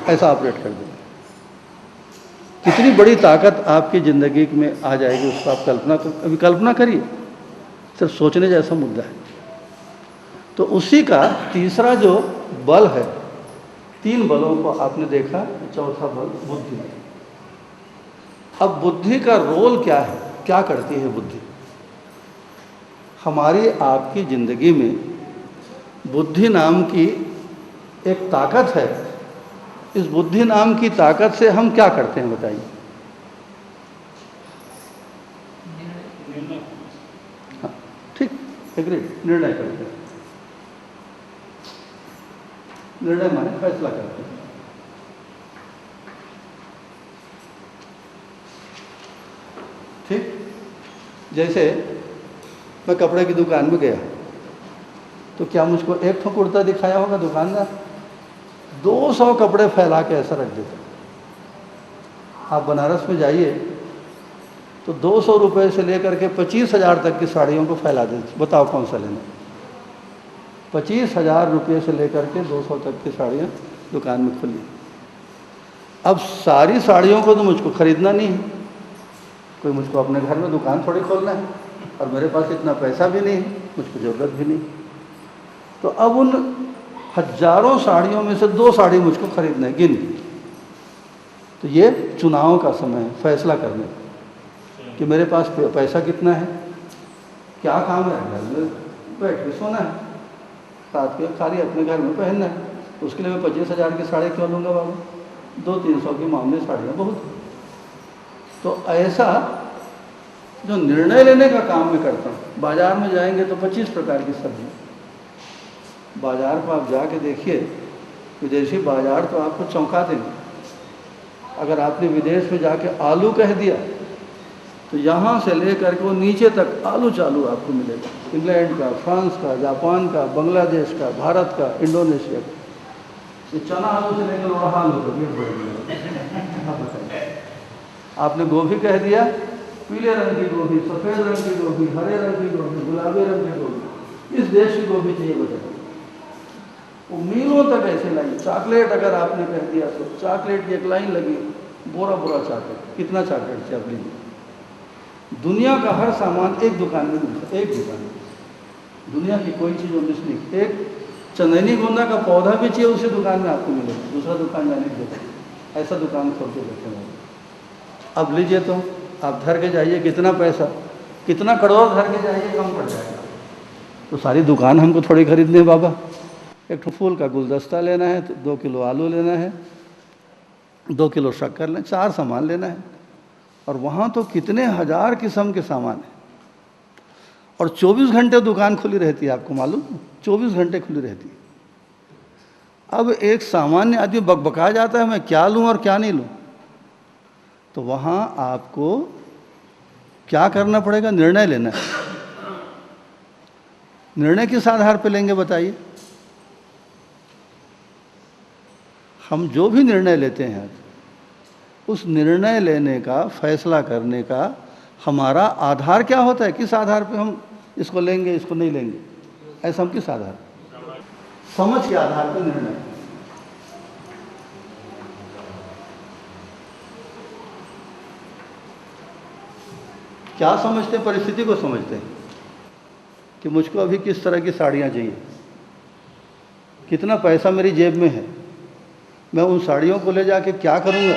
ऐसा ऑपरेट कर देंगे। कितनी बड़ी ताकत आपकी ज़िंदगी में आ जाएगी, उसको आप अभी कल्पना करिए। सिर्फ सोचने जैसा मुद्दा है। तो उसी का तीसरा जो बल है, 3 बलों को आपने देखा, चौथा बल बुद्धि। अब बुद्धि का रोल क्या है? क्या करती है बुद्धि? हमारी आपकी ज़िंदगी में बुद्धि नाम की एक ताकत है। इस बुद्धि नाम की ताकत से हम क्या करते हैं बताइए? हाँ, ठीक, एग्री, निर्णय करते हैं। निर्णय माने फैसला करते हैं। ठीक, जैसे मैं कपड़े की दुकान में गया तो क्या मुझको एक ठो कुर्ता दिखाया होगा दुकानदार? 200 कपड़े फैला के ऐसा रख देता। आप बनारस में जाइए तो 200 रुपये से लेकर के 25,000 तक की साड़ियों को फैला देते। बताओ कौन सा लेना? 25,000 रुपये से लेकर के 200 तक की साड़ियाँ दुकान में खुली। अब सारी साड़ियों को तो मुझको खरीदना नहीं है, कोई मुझको अपने घर में दुकान थोड़ी खोलना है, और मेरे पास इतना पैसा भी नहीं है, मुझको ज़रूरत भी नहीं। तो अब उन हजारों साड़ियों में से 2 साड़ी मुझको खरीदना है, गिन के। तो ये चुनाव का समय है, फैसला करने का कि मेरे पास पैसा कितना है, क्या काम है, घर में बैठ के सोना है, रात के खाली अपने घर में पहनना है। उसके लिए मैं 25,000 की साड़ी क्यों लूँगा बाबू? 200-300 की मामले साड़ियाँ बहुत है। तो ऐसा जो निर्णय लेने का काम मैं करता हूँ, बाज़ार में जाएंगे तो 25 प्रकार की सब्जी, बाज़ार को आप जाके देखिए, विदेशी बाज़ार तो आपको चौंका देंगे। अगर आपने विदेश में जाके आलू कह दिया तो यहाँ से लेकर के वो नीचे तक आलू चालू आपको मिलेगा। इंग्लैंड का, फ्रांस का, जापान का, बांग्लादेश का, भारत का, इंडोनेशिया का। ये चना आलू से लेकर वहाँ आलू तक ये आप बताइए। आपने गोभी कह दिया, पीले रंग की गोभी, सफ़ेद रंग की गोभी, हरे रंग की गोभी, गुलाबी रंग की गोभी, इस देश की गोभी चाहिए बताइए। वो मीलों तक ऐसे लाइन। चॉकलेट अगर आपने कह दिया तो चॉकलेट की एक लाइन लगी, बोरा बोरा चॉकलेट। कितना चॉकलेट चाहिए आप लीजिए। दुनिया का हर सामान एक दुकान में मिलता है, एक दुकान में। दुनिया की कोई चीज़ मिस नहीं। एक चंदनी गोंदा का पौधा भी चाहिए, उसी दुकान में आपको मिलेगा, दूसरा दुकान जाने के लिए। ऐसा दुकान खोल के बैठे हैं। अब लीजिए तो आप धर के जाइए, कितना पैसा, कितना करोड़ धर के जाइए, कम पड़ जाएगा। तो सारी दुकान हमको थोड़ी खरीदनी है बाबा। एक तो फूल का गुलदस्ता लेना है तो 2 किलो आलू लेना है, 2 किलो शक्कर लेना, 4 सामान लेना है। और वहाँ तो कितने हज़ार किस्म के सामान हैं। और 24 घंटे दुकान खुली रहती है, आपको मालूम, 24 घंटे खुली रहती है। अब एक सामान्य आदमी बकबका जाता है मैं क्या लूँ और क्या नहीं लूँ, तो वहाँ आपको क्या करना पड़ेगा? निर्णय लेना है। निर्णय किस आधार पर लेंगे बताइए? हम जो भी निर्णय लेते हैं, उस निर्णय लेने का, फैसला करने का हमारा आधार क्या होता है? किस आधार पे हम इसको लेंगे, इसको नहीं लेंगे, ऐसा हम किस आधार? समझ के आधार पर निर्णय। क्या समझते हैं? परिस्थिति को समझते हैं कि मुझको अभी किस तरह की साड़ियाँ चाहिए, कितना पैसा मेरी जेब में है, मैं उन साड़ियों को ले जाके क्या करूँगा,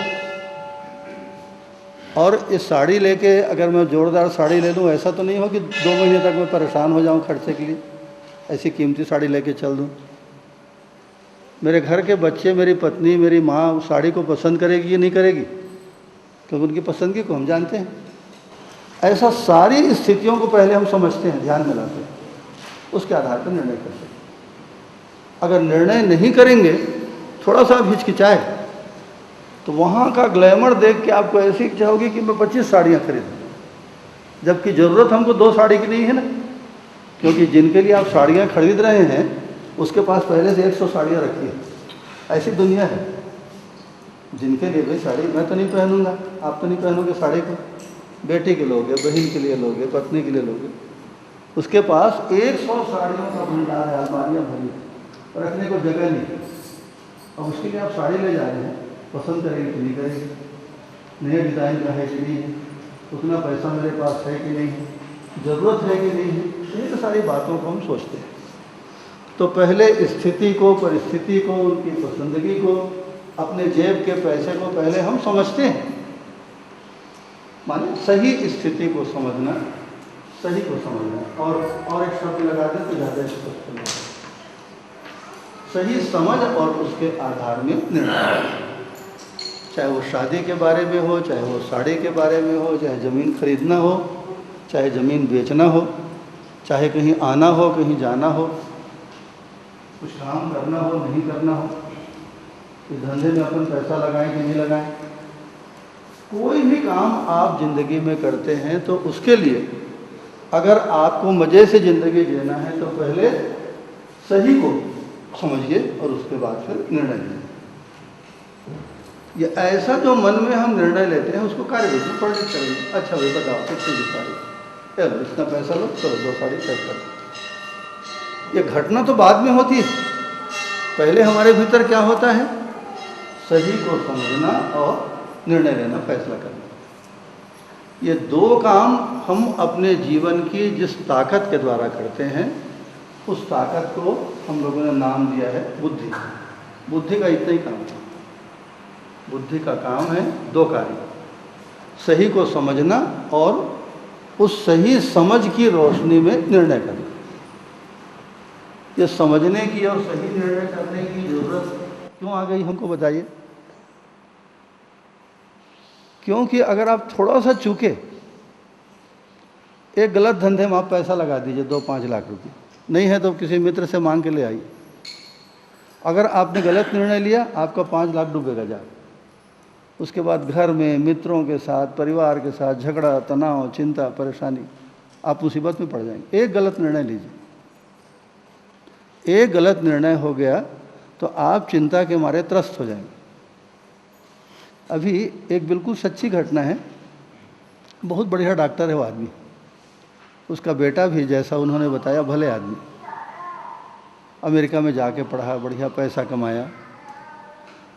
और इस साड़ी लेके अगर मैं जोरदार साड़ी ले लूँ, ऐसा तो नहीं हो कि 2 महीने तक मैं परेशान हो जाऊँ खर्चे के लिए, ऐसी कीमती साड़ी लेके चल दूँ। मेरे घर के बच्चे, मेरी पत्नी, मेरी माँ उस साड़ी को पसंद करेगी या नहीं करेगी, क्योंकि उनकी पसंदगी को हम जानते हैं। ऐसा सारी स्थितियों को पहले हम समझते हैं, ध्यान में लाते हैं, उसके आधार पर निर्णय करते हैं। अगर निर्णय नहीं करेंगे, थोड़ा सा हिचकिचाए, तो वहाँ का ग्लैमर देख के आपको ऐसी इच्छा होगी कि मैं 25 साड़ियाँ खरीदूँ, जबकि ज़रूरत हमको 2 साड़ी की नहीं है ना, क्योंकि जिनके लिए आप साड़ियाँ खरीद रहे हैं उसके पास पहले से 100 साड़ियाँ रखी है। ऐसी दुनिया है जिनके लिए भाई साड़ी मैं तो नहीं पहनूंगा, आप तो नहीं पहनोगे साड़ी को, बेटी के लोगे, बहन के लिए लोगे, पत्नी के लिए लोगे, उसके पास 100 साड़ियों का भंडार है, अलमारियाँ भरी, रखने को जगह नहीं है। अब उसके लिए आप साड़ी ले जा रहे हैं, पसंद करेंगे कि नहीं करेंगे, नए डिज़ाइन का है कि नहीं है, उतना पैसा मेरे पास है कि नहीं है, ज़रूरत है कि नहीं है, ये तो सारी बातों को हम सोचते हैं। तो पहले स्थिति को, परिस्थिति को, उनकी पसंदगी को, अपने जेब के पैसे को पहले हम समझते हैं। माने सही स्थिति को समझना, सही को समझना, और एक शब्द लगा दें तो ज़्यादा स्पष्ट होगा। सही समझ और उसके आधार में निर्णय, चाहे वो शादी के बारे में हो, चाहे वो साड़ी के बारे में हो, चाहे ज़मीन खरीदना हो, चाहे ज़मीन बेचना हो, चाहे कहीं आना हो, कहीं जाना हो, कुछ काम करना हो, नहीं करना हो, इस धंधे में अपन पैसा लगाएं कि नहीं लगाएं, कोई भी काम आप ज़िंदगी में करते हैं तो उसके लिए अगर आपको मज़े से ज़िंदगी जीना है तो पहले सही को समझिए और उसके बाद फिर निर्णय लीजिए। ये ऐसा जो मन में हम निर्णय लेते हैं उसको कार्य रूप में परिणित करेंगे। अच्छा भाई बताओ कितनी की साड़ी, चलो इतना पैसा लो, चलो 2 साड़ी पैक कर दो। ये घटना तो बाद में होती है, पहले हमारे भीतर क्या होता है? सही को समझना और निर्णय लेना, फैसला करना। ये 2 काम हम अपने जीवन की जिस ताकत के द्वारा करते हैं, उस ताकत को हम लोगों ने नाम दिया है बुद्धि। बुद्धि का इतना ही काम है। बुद्धि का काम है 2 कार्य, सही को समझना और उस सही समझ की रोशनी में निर्णय करना। ये समझने की और सही निर्णय करने की ज़रूरत क्यों आ गई हमको बताइए? क्योंकि अगर आप थोड़ा सा चूके, एक गलत धंधे में आप पैसा लगा दीजिए 2-5 लाख रुपए, नहीं है तो किसी मित्र से मांग के ले आइए। अगर आपने गलत निर्णय लिया, आपका 5 लाख डूबेगा जा। उसके बाद घर में मित्रों के साथ, परिवार के साथ झगड़ा, तनाव, चिंता, परेशानी, आप मुसीबत में पड़ जाएंगे। एक गलत निर्णय लीजिए, एक गलत निर्णय हो गया तो आप चिंता के मारे त्रस्त हो जाएंगे। अभी एक बिल्कुल सच्ची घटना है, बहुत बढ़िया डॉक्टर है वो आदमी, उसका बेटा भी जैसा उन्होंने बताया भले आदमी, अमेरिका में जाके पढ़ा, बढ़िया पैसा कमाया।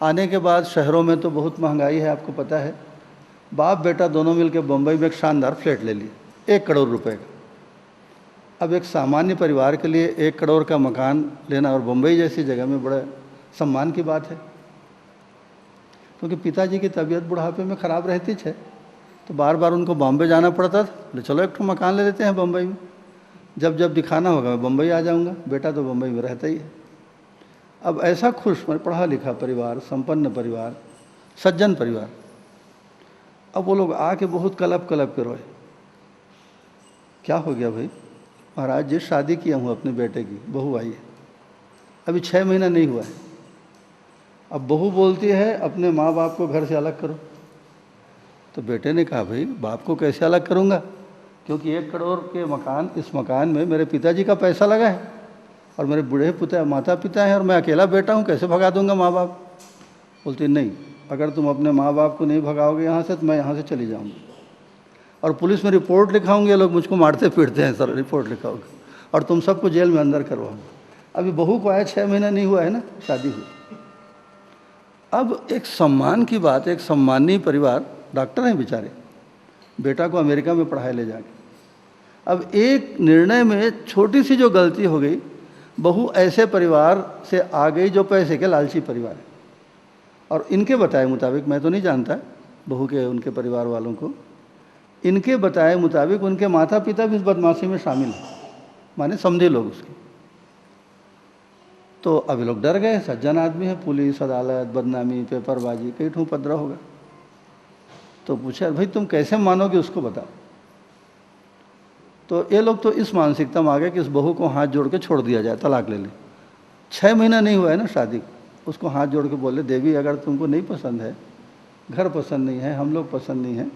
आने के बाद शहरों में तो बहुत महंगाई है, आपको पता है। बाप बेटा दोनों मिलकर बम्बई में एक शानदार फ्लैट ले लिए 1 करोड़ रुपए का। अब एक सामान्य परिवार के लिए 1 करोड़ का मकान लेना और बम्बई जैसी जगह में बड़ा सम्मान की बात है, क्योंकि पिताजी की तबीयत बुढ़ापे में ख़राब रहती है, तो बार बार उनको बॉम्बे जाना पड़ता था। बोले चलो एक मकान ले लेते हैं बम्बई में, जब जब दिखाना होगा मैं बम्बई आ जाऊंगा। बेटा तो बम्बई में रहता ही है। अब ऐसा खुश, पढ़ा लिखा परिवार, संपन्न परिवार, सज्जन परिवार, अब वो लोग आके बहुत कलप कलप के रोए। क्या हो गया भाई, महाराज जी शादी किया हूँ अपने बेटे की, बहू आई है, अभी 6 महीना नहीं हुआ है। अब बहू बोलती है अपने माँ बाप को घर से अलग करो। तो बेटे ने कहा भाई बाप को कैसे अलग करूँगा, क्योंकि 1 करोड़ के मकान, इस मकान में मेरे पिताजी का पैसा लगा है और मेरे बूढ़े माता पिता हैं और मैं अकेला बेटा हूँ, कैसे भगा दूंगा माँ बाप। बोलती नहीं, अगर तुम अपने माँ बाप को नहीं भगाओगे यहाँ से तो मैं यहाँ से चली जाऊँगी और पुलिस में रिपोर्ट लिखाऊंगी, ये लोग मुझको मारते पीटते हैं सर, रिपोर्ट लिखाओगे और तुम सबको जेल में अंदर करवाओगे। अभी बहू को आया 6 महीना नहीं हुआ है ना, शादी हुई। अब एक सम्मान की बात, एक सम्मानीय परिवार, डॉक्टर हैं बेचारे, बेटा को अमेरिका में पढ़ाए ले जाके, अब एक निर्णय में छोटी सी जो गलती हो गई, बहू ऐसे परिवार से आ गई जो पैसे के लालची परिवार है। और इनके बताए मुताबिक, मैं तो नहीं जानता बहू के उनके परिवार वालों को, इनके बताए मुताबिक उनके माता पिता भी इस बदमाशी में शामिल हैं, माने समझे लोग उसके। तो अभी लोग डर गए, सज्जन आदमी है, पुलिस अदालत बदनामी पेपरबाजी कई ठूँ उपद्रव होगा। तो पूछा भाई तुम कैसे मानोगे, उसको बताओ। तो ये लोग तो इस मानसिकता में आ गए कि इस बहू को हाथ जोड़ के छोड़ दिया जाए, तलाक ले ले। 6 महीना नहीं हुआ है ना शादी, उसको हाथ जोड़ के बोले देवी अगर तुमको नहीं पसंद है, घर पसंद नहीं है, हम लोग पसंद नहीं है,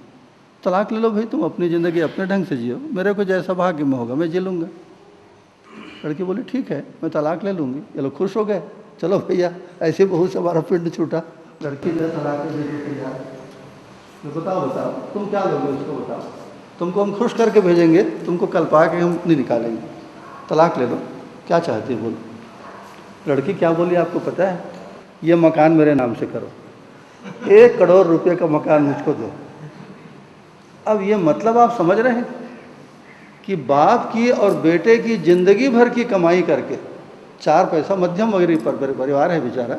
तलाक ले लो भाई, तुम अपनी ज़िंदगी अपने ढंग से जियो, मेरे को जैसा भाग्य में होगा मैं जी लूँगा। लड़की बोली ठीक है मैं तलाक ले लूँगी। ये लोग खुश हो गए, चलो भैया ऐसे बहू से हमारा पिंड छूटा। लड़की जो तलाक ले तैयार। बताओ तुम क्या लोगे उसको, बताओ, तुमको हम खुश करके भेजेंगे, तुमको कल पा के हम नहीं निकालेंगे, तलाक ले लो, क्या चाहती है बोलो। लड़की क्या बोली आपको पता है, ये मकान मेरे नाम से करो, 1 करोड़ रुपए का मकान मुझको दो। अब ये मतलब आप समझ रहे हैं कि बाप की और बेटे की जिंदगी भर की कमाई करके, 4 पैसा मध्यम वगैरह पर परिवार है बेचारा,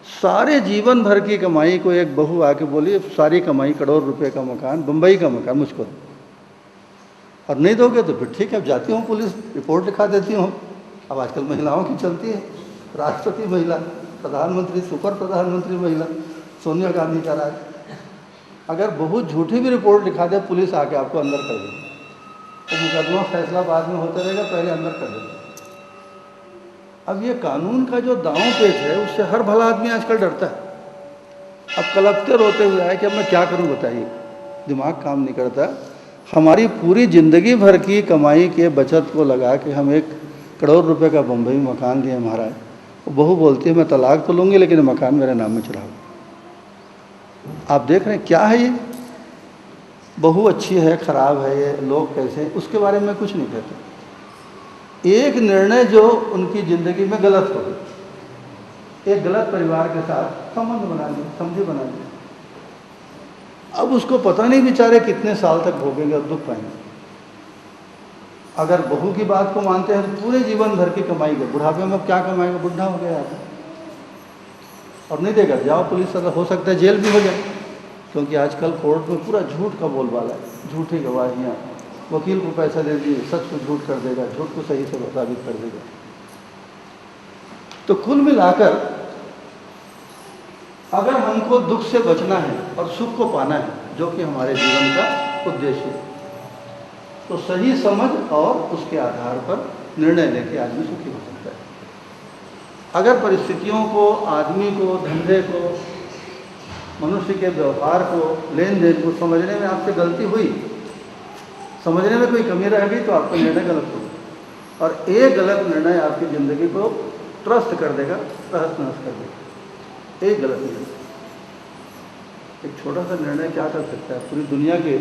सारे जीवन भर की कमाई को एक बहू आके बोली सारी कमाई 1 करोड़ रुपए का मकान, बम्बई का मकान मुझको दो, और नहीं दोगे तो फिर ठीक है अब जाती हूँ पुलिस, रिपोर्ट लिखा देती हूँ। अब आजकल महिलाओं की चलती है, राष्ट्रपति महिला, प्रधानमंत्री, सुपर प्रधानमंत्री महिला, सोनिया गांधी का राज। अगर बहू झूठी भी रिपोर्ट लिखा दे, पुलिस आके आपको अंदर कर दे, तो मुकदमा फैसला बाद में होता रहेगा, पहले अंदर कर देते। अब ये कानून का जो दांव पेच है उससे हर भला आदमी आजकल डरता है। अब कलपते रोते हुए आए कि अब मैं क्या करूं बताइए, दिमाग काम नहीं करता। हमारी पूरी ज़िंदगी भर की कमाई के बचत को लगा के हम 1 करोड़ रुपए का बम्बई मकान लिए महाराज, वो बहू बोलती है मैं तलाक तो लूँगी लेकिन मकान मेरे नाम में चढ़ाओ। आप देख रहे हैं क्या है ये, बहू अच्छी है खराब है, ये लोग कैसे हैं उसके बारे में कुछ नहीं कहते। एक निर्णय जो उनकी ज़िंदगी में गलत हो गया, एक गलत परिवार के साथ संबंध बना लिया, समझे बना लिया, अब उसको पता नहीं बेचारे कितने साल तक भोगेंगे और दुख पाएंगे। अगर बहू की बात को मानते हैं तो पूरे जीवन भर की कमाई के बुढ़ापे में क्या कमाएगा, बुढ़ा हो गया आदमी और नहीं देगा, जाओ पुलिस, हो सकता है जेल भी हो जाए, क्योंकि आजकल कोर्ट में पूरा झूठ का बोलबाला है, झूठी गवाहियाँ, वकील को पैसा दे दिए, सच को झूठ कर देगा, झूठ को सही से साबित कर देगा। तो कुल मिलाकर अगर हमको दुख से बचना है और सुख को पाना है, जो कि हमारे जीवन का उद्देश्य है, तो सही समझ और उसके आधार पर निर्णय लेके आदमी सुखी हो सकता है। अगर परिस्थितियों को, आदमी को, धंधे को, मनुष्य के व्यवहार को, लेन देन को समझने में आपसे गलती हुई, समझने में कोई कमी रह गई, तो आपका निर्णय गलत होगा और एक गलत निर्णय आपकी ज़िंदगी को त्रस्त कर देगा, तहस नहस कर देगा। एक गलत निर्णय, एक छोटा सा निर्णय क्या कर सकता है, पूरी दुनिया के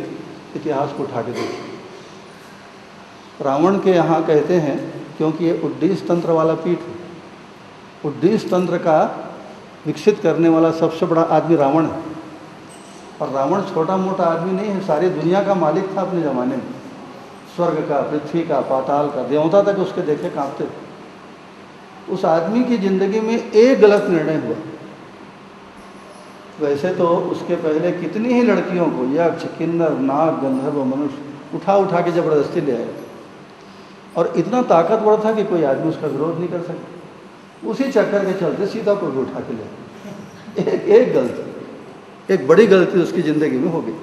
इतिहास को उठा के देखिए। रावण के यहाँ कहते हैं, क्योंकि ये उड्डीस तंत्र वाला पीठ है, उड्डीस तंत्र का विकसित करने वाला सबसे बड़ा आदमी रावण है। और रावण छोटा मोटा आदमी नहीं है, सारी दुनिया का मालिक था अपने ज़माने में, स्वर्ग का, पृथ्वी का, पाताल का, देवता तक उसके देखे कांपते थे। उस आदमी की ज़िंदगी में एक गलत निर्णय हुआ। वैसे तो उसके पहले कितनी ही लड़कियों को यक्ष, किन्नर, नाग, गंधर्व, मनुष्य उठा उठा के ज़बरदस्ती ले आए और इतना ताकतवर था कि कोई आदमी उसका विरोध नहीं कर सकता। उसी चक्कर के चलते सीता को भी उठा के ले आए। एक गलती, एक बड़ी गलती उसकी ज़िंदगी में हो गई।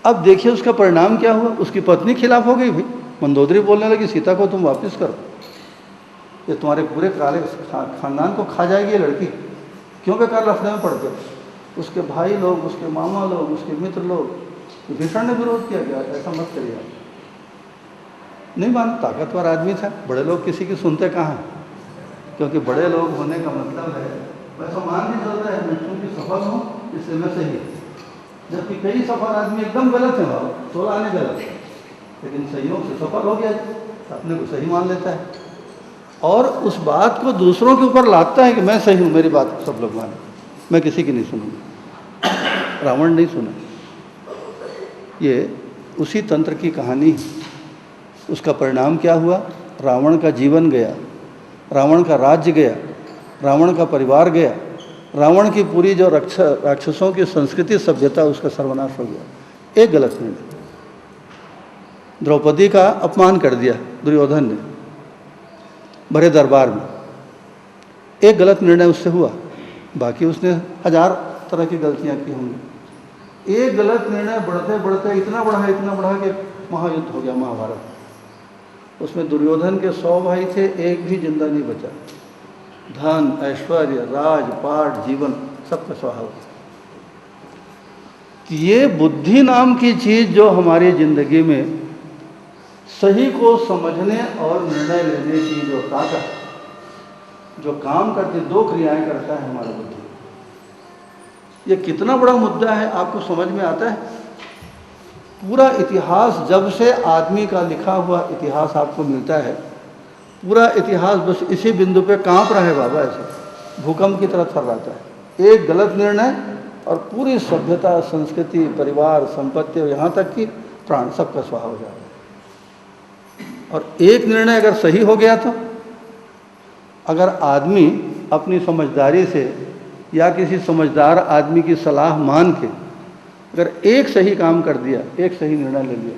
अब देखिए उसका परिणाम क्या हुआ, उसकी पत्नी खिलाफ हो गई भाई, मंदोदरी बोलने लगी सीता को तुम वापस करो, ये तुम्हारे पूरे काले खानदान को खा जाएगी ये लड़की, क्यों बेकार लफड़े में पड़ते हो। उसके भाई लोग, उसके मामा लोग, उसके मित्र लोग, भीषण ने विरोध किया गया ऐसा मत करिए आप। नहीं मान, ताकतवर आदमी था, बड़े लोग किसी की सुनते कहाँ हैं, क्योंकि बड़े लोग होने का मतलब है वैसा मान भी चलता है मैं चूँकि सफल हूँ इसलिए मैं सही है, जबकि कई सफल आदमी एकदम गलत है, बाबा 16 आने गलत है, लेकिन संयोग से सफल हो गया अपने को सही मान लेता है और उस बात को दूसरों के ऊपर लादता है कि मैं सही हूँ, मेरी बात सब लोग माने, मैं किसी की नहीं सुनूंगा। रावण नहीं सुना। ये उसी तंत्र की कहानी है। उसका परिणाम क्या हुआ? रावण का जीवन गया, रावण का राज्य गया, रावण का परिवार गया, रावण की पूरी जो राक्षसों की संस्कृति सभ्यता उसका सर्वनाश हो गया। एक गलत निर्णय, द्रौपदी का अपमान कर दिया दुर्योधन ने भरे दरबार में, एक गलत निर्णय उससे हुआ, बाकी उसने 1000 तरह की गलतियां की होंगी। एक गलत निर्णय बढ़ते बढ़ते इतना बढ़ा कि महायुद्ध हो गया महाभारत। उसमें दुर्योधन के 100 भाई थे, एक भी जिंदा नहीं बचा। धन, ऐश्वर्य, राज, पाट, जीवन सबका स्वाहा हो गया। ये बुद्धि नाम की चीज़ जो हमारी ज़िंदगी में सही को समझने और निर्णय लेने की जो ताकत, जो काम करती, 2 क्रियाएं करता है हमारा बुद्धि। ये कितना बड़ा मुद्दा है आपको समझ में आता है? पूरा इतिहास, जब से आदमी का लिखा हुआ इतिहास आपको मिलता है, पूरा इतिहास बस इसी बिंदु पे कांप रहा है बाबा, ऐसे भूकंप की तरह थर्राता है। एक गलत निर्णय और पूरी सभ्यता, संस्कृति, परिवार, संपत्ति और यहाँ तक कि प्राण सबका स्वाहा हो जाएगा। और एक निर्णय अगर सही हो गया तो अगर आदमी अपनी समझदारी से या किसी समझदार आदमी की सलाह मान के अगर एक सही काम कर दिया, एक सही निर्णय ले लिया,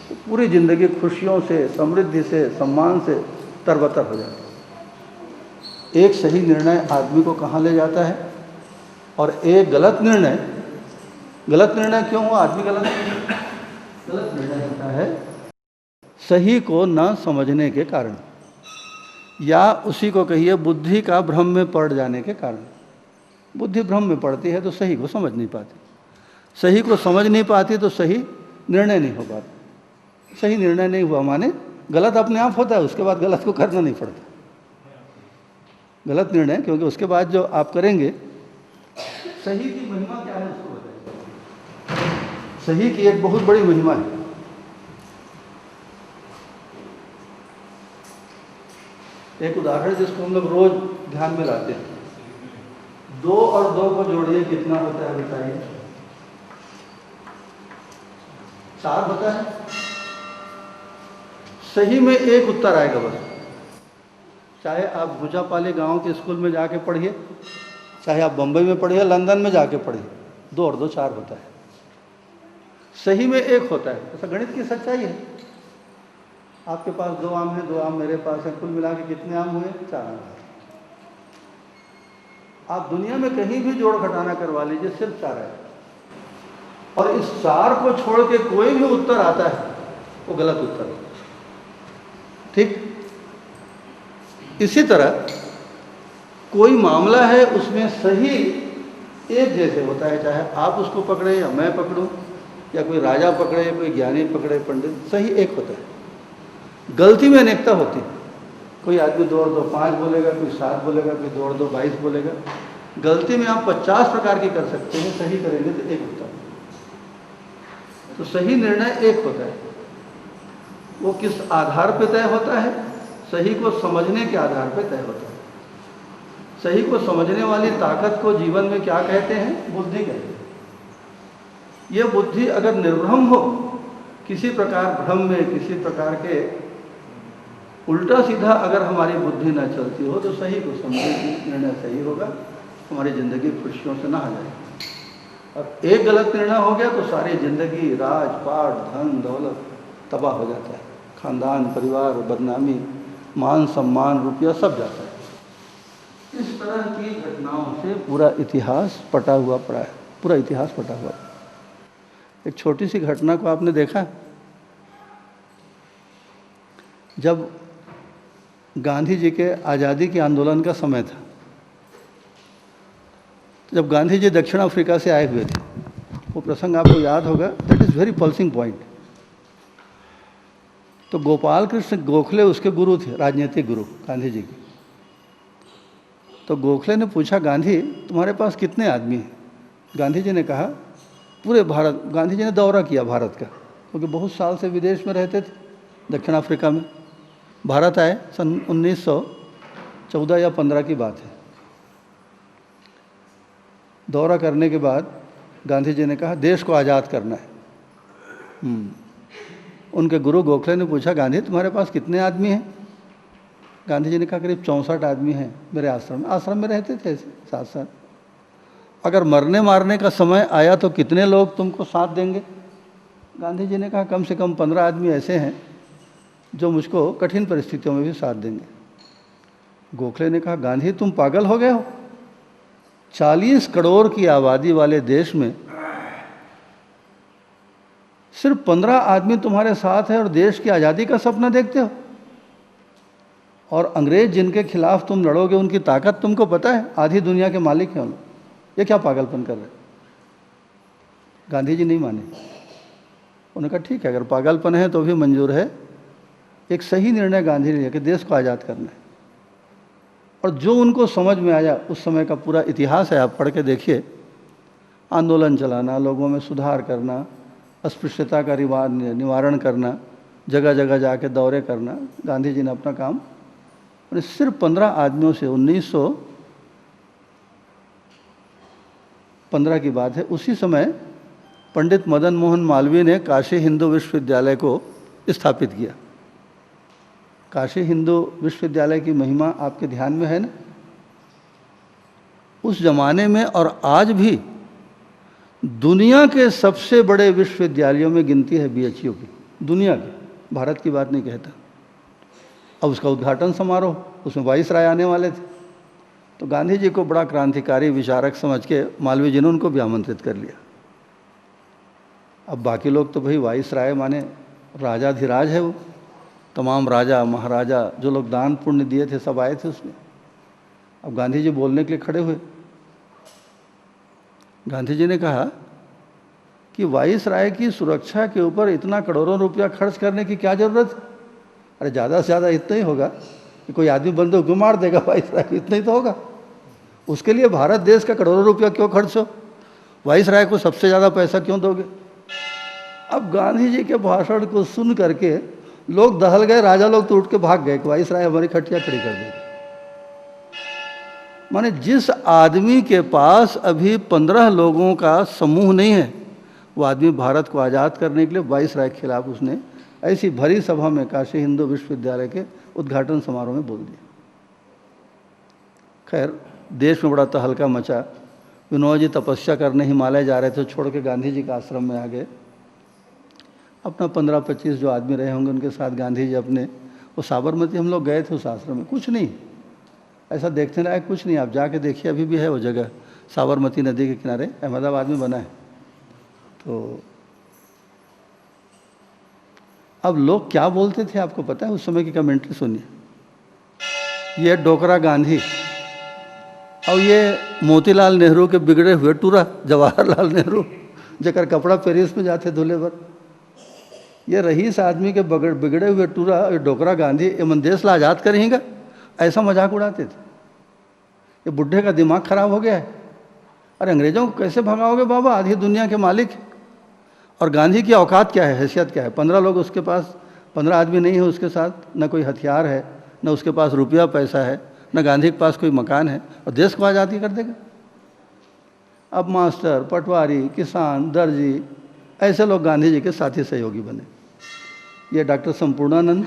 तो पूरी ज़िंदगी खुशियों से, समृद्धि से, सम्मान से तरबतर हो जाती है। एक सही निर्णय आदमी को कहाँ ले जाता है और एक गलत निर्णय क्यों हुआ? आदमी गलत निर्णय होता है सही को न समझने के कारण, या उसी को कहिए बुद्धि का भ्रम में पड़ जाने के कारण। बुद्धि भ्रम में पड़ती है तो सही को समझ नहीं पाती, सही को समझ नहीं पाती तो सही निर्णय नहीं हो पाता। सही निर्णय नहीं हुआ माने गलत अपने आप होता है, उसके बाद गलत को करना नहीं पड़ता। गलत निर्णय, क्योंकि उसके बाद जो आप करेंगे, सही की महिमा क्या है उसको बताइए। सही की एक बहुत बड़ी महिमा है। एक उदाहरण जिसको हम लोग रोज ध्यान में लाते हैं, 2 और 2 को जोड़िए कितना होता है बताइए? 4 होता है। सही में एक उत्तर आएगा बस, चाहे आप भूजापाली गांव के स्कूल में जाके पढ़िए, चाहे आप बम्बई में पढ़िए, लंदन में जाके पढ़िए, 2 और 2 4 होता है। सही में एक होता है, ऐसा गणित की सच्चाई है। आपके पास 2 आम हैं, 2 आम मेरे पास है, कुल मिला के कितने आम हुए? 4 आम। आप दुनिया में कहीं भी जोड़ घटाना करवा लीजिए, सिर्फ 4 है। और इस 4 को छोड़ के कोई भी उत्तर आता है वो गलत उत्तर है। ठीक इसी तरह कोई मामला है, उसमें सही एक जैसे होता है, चाहे आप उसको पकड़े या मैं पकड़ूं, या कोई राजा पकड़े, कोई ज्ञानी पकड़े, पंडित, सही एक होता है। गलती में अनेकता होती है। कोई आदमी 2 और 2 5 बोलेगा, कोई 7 बोलेगा, कोई 2 और 2 22 बोलेगा। गलती में आप 50 प्रकार की कर सकते हैं, सही करेंगे तो एक होता है। तो सही निर्णय एक होता है। वो किस आधार पर तय होता है? सही को समझने के आधार पर तय होता है। सही को समझने वाली ताकत को जीवन में क्या कहते हैं? बुद्धि कहते हैं। ये बुद्धि अगर निर्भ्रम हो, किसी प्रकार भ्रम में, किसी प्रकार के उल्टा सीधा अगर हमारी बुद्धि न चलती हो, तो सही को समझने की निर्णय सही होगा, हमारी ज़िंदगी खुशियों से ना आ जाए। और एक गलत निर्णय हो गया तो सारी ज़िंदगी, राज पाट, धन दौलत तबाह हो जाता है। खानदान, परिवार, बदनामी, मान सम्मान, रुपया सब जाता है। इस तरह की घटनाओं से पूरा इतिहास पटा हुआ पड़ा है, पूरा इतिहास पटा हुआ। एक छोटी सी घटना को आपने देखा, जब गांधी जी के आज़ादी के आंदोलन का समय था, तो जब गांधी जी दक्षिण अफ्रीका से आए हुए थे, वो प्रसंग आपको याद होगा, that is very pulsing point. तो गोपाल कृष्ण गोखले उसके गुरु थे, राजनीतिक गुरु गांधी जी के। तो गोखले ने पूछा, गांधी तुम्हारे पास कितने आदमी हैं? गांधी जी ने कहा, पूरे भारत। गांधी जी ने दौरा किया भारत का, क्योंकि बहुत साल से विदेश में रहते थे, दक्षिण अफ्रीका में। भारत आए सन 1914 या 15 की बात है। दौरा करने के बाद गांधी जी ने कहा, देश को आज़ाद करना है। उनके गुरु गोखले ने पूछा, गांधी तुम्हारे पास कितने आदमी हैं? गांधी जी ने कहा, करीब 64 आदमी हैं मेरे आश्रम में। आश्रम में रहते थे ऐसे साथ साथ। अगर मरने मारने का समय आया तो कितने लोग तुमको साथ देंगे? गांधी जी ने कहा, कम से कम 15 आदमी ऐसे हैं जो मुझको कठिन परिस्थितियों में भी साथ देंगे। गोखले ने कहा, गांधी तुम पागल हो गए हो? 40 करोड़ की आबादी वाले देश में सिर्फ 15 आदमी तुम्हारे साथ है और देश की आज़ादी का सपना देखते हो? और अंग्रेज जिनके खिलाफ तुम लड़ोगे उनकी ताकत तुमको पता है? आधी दुनिया के मालिक हैं उन। ये क्या पागलपन कर रहे? गांधी जी नहीं माने। उन्होंने कहा, ठीक है, अगर पागलपन है तो भी मंजूर है। एक सही निर्णय गांधी ने लिया कि देश को आज़ाद करना है। और जो उनको समझ में आया, उस समय का पूरा इतिहास है, आप पढ़ के देखिए। आंदोलन चलाना, लोगों में सुधार करना, अस्पृश्यता का निवारण करना, जगह जगह जाके दौरे करना, गांधी जी ने अपना काम सिर्फ 15 आदमियों से 1915 की बात है। उसी समय पंडित मदन मोहन मालवीय ने काशी हिंदू विश्वविद्यालय को स्थापित किया। काशी हिंदू विश्वविद्यालय की महिमा आपके ध्यान में है ना? उस जमाने में और आज भी दुनिया के सबसे बड़े विश्वविद्यालयों में गिनती है बीएचयू की, दुनिया की, भारत की बात नहीं कहता। अब उसका उद्घाटन समारोह, उसमें वाइसराय आने वाले थे। तो गांधी जी को बड़ा क्रांतिकारी विचारक समझ के मालवीय जी ने उनको भी आमंत्रित कर लिया। अब बाकी लोग तो भाई, वाइसराय माने राजाधिराज है वो, तमाम राजा महाराजा जो लोग दान पुण्य दिए थे सब आए थे उसमें। अब गांधी जी बोलने के लिए खड़े हुए। गांधी जी ने कहा कि वाइसराय की सुरक्षा के ऊपर इतना करोड़ों रुपया खर्च करने की क्या जरूरत है? अरे ज़्यादा से ज़्यादा इतना ही होगा कि कोई आदमी बंदूक मार देगा वाइसराय को, इतना ही तो होगा। उसके लिए भारत देश का करोड़ों रुपया क्यों खर्च हो? वाइसराय को सबसे ज़्यादा पैसा क्यों दोगे? अब गांधी जी के भाषण को सुन करके लोग दहल गए, राजा लोग तो उठ के भाग गए कि वाइसराय हमारी खटिया खड़ी कर देगी। माने जिस आदमी के पास अभी 15 लोगों का समूह नहीं है, वो आदमी भारत को आज़ाद करने के लिए वाइसराय के खिलाफ उसने ऐसी भरी सभा में काशी हिंदू विश्वविद्यालय के उद्घाटन समारोह में बोल दिया। खैर, देश में बड़ा तहलका मचा। विनोद जी तपस्या करने हिमालय जा रहे थे, छोड़ के गांधी जी के आश्रम में आ गए। अपना 15-25 जो आदमी रहे होंगे उनके साथ गांधी जी अपने, वो साबरमती हम लोग गए थे उस आश्रम में। कुछ नहीं ऐसा देखने लायक, कुछ नहीं। आप जाके देखिए, अभी भी है वो जगह, साबरमती नदी के किनारे, अहमदाबाद में बना है। तो अब लोग क्या बोलते थे आपको पता है? उस समय की कमेंट्री सुनिए। ये डोकरा गांधी और ये मोतीलाल नेहरू के बिगड़े हुए टूरा, जवाहरलाल नेहरू जकर कपड़ा पेरिस में जाते धुले भर, ये रईस आदमी के बिगड़े हुए टूरा, ये डोकरा गांधी, ये मन देश ला आज़ाद करेंगे, ऐसा मजाक उड़ाते थे। ये बुढ़े का दिमाग खराब हो गया है। अरे अंग्रेजों को कैसे भगाओगे बाबा? आधी दुनिया के मालिक। और गांधी की औकात क्या है, हैसियत क्या है? 15 लोग उसके पास, 15 आदमी नहीं है उसके साथ, न कोई हथियार है, न उसके पास रुपया पैसा है, न गांधी के पास कोई मकान है, और देश को आज़ादी कर देगा। अब मास्टर, पटवारी, किसान, दर्जी, ऐसे लोग गांधी जी के साथी सहयोगी बने। ये डॉक्टर संपूर्णानंद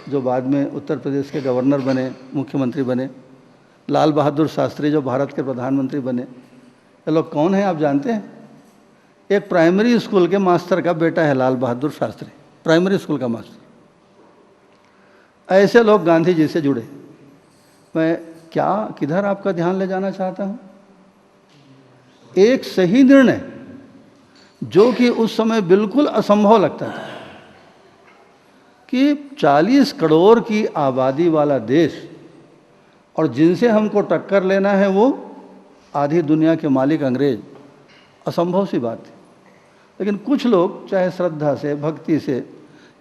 जो बाद में उत्तर प्रदेश के गवर्नर बने, मुख्यमंत्री बने, लाल बहादुर शास्त्री जो भारत के प्रधानमंत्री बने, ये लोग कौन हैं आप जानते हैं? एक प्राइमरी स्कूल के मास्टर का बेटा है लाल बहादुर शास्त्री, प्राइमरी स्कूल का मास्टर। ऐसे लोग गांधी जी से जुड़े। मैं किधर आपका ध्यान ले जाना चाहता हूँ, एक सही निर्णय जो कि उस समय बिल्कुल असंभव लगता था, कि 40 करोड़ की आबादी वाला देश और जिनसे हमको टक्कर लेना है वो आधी दुनिया के मालिक अंग्रेज, असंभव सी बात थी। लेकिन कुछ लोग चाहे श्रद्धा से, भक्ति से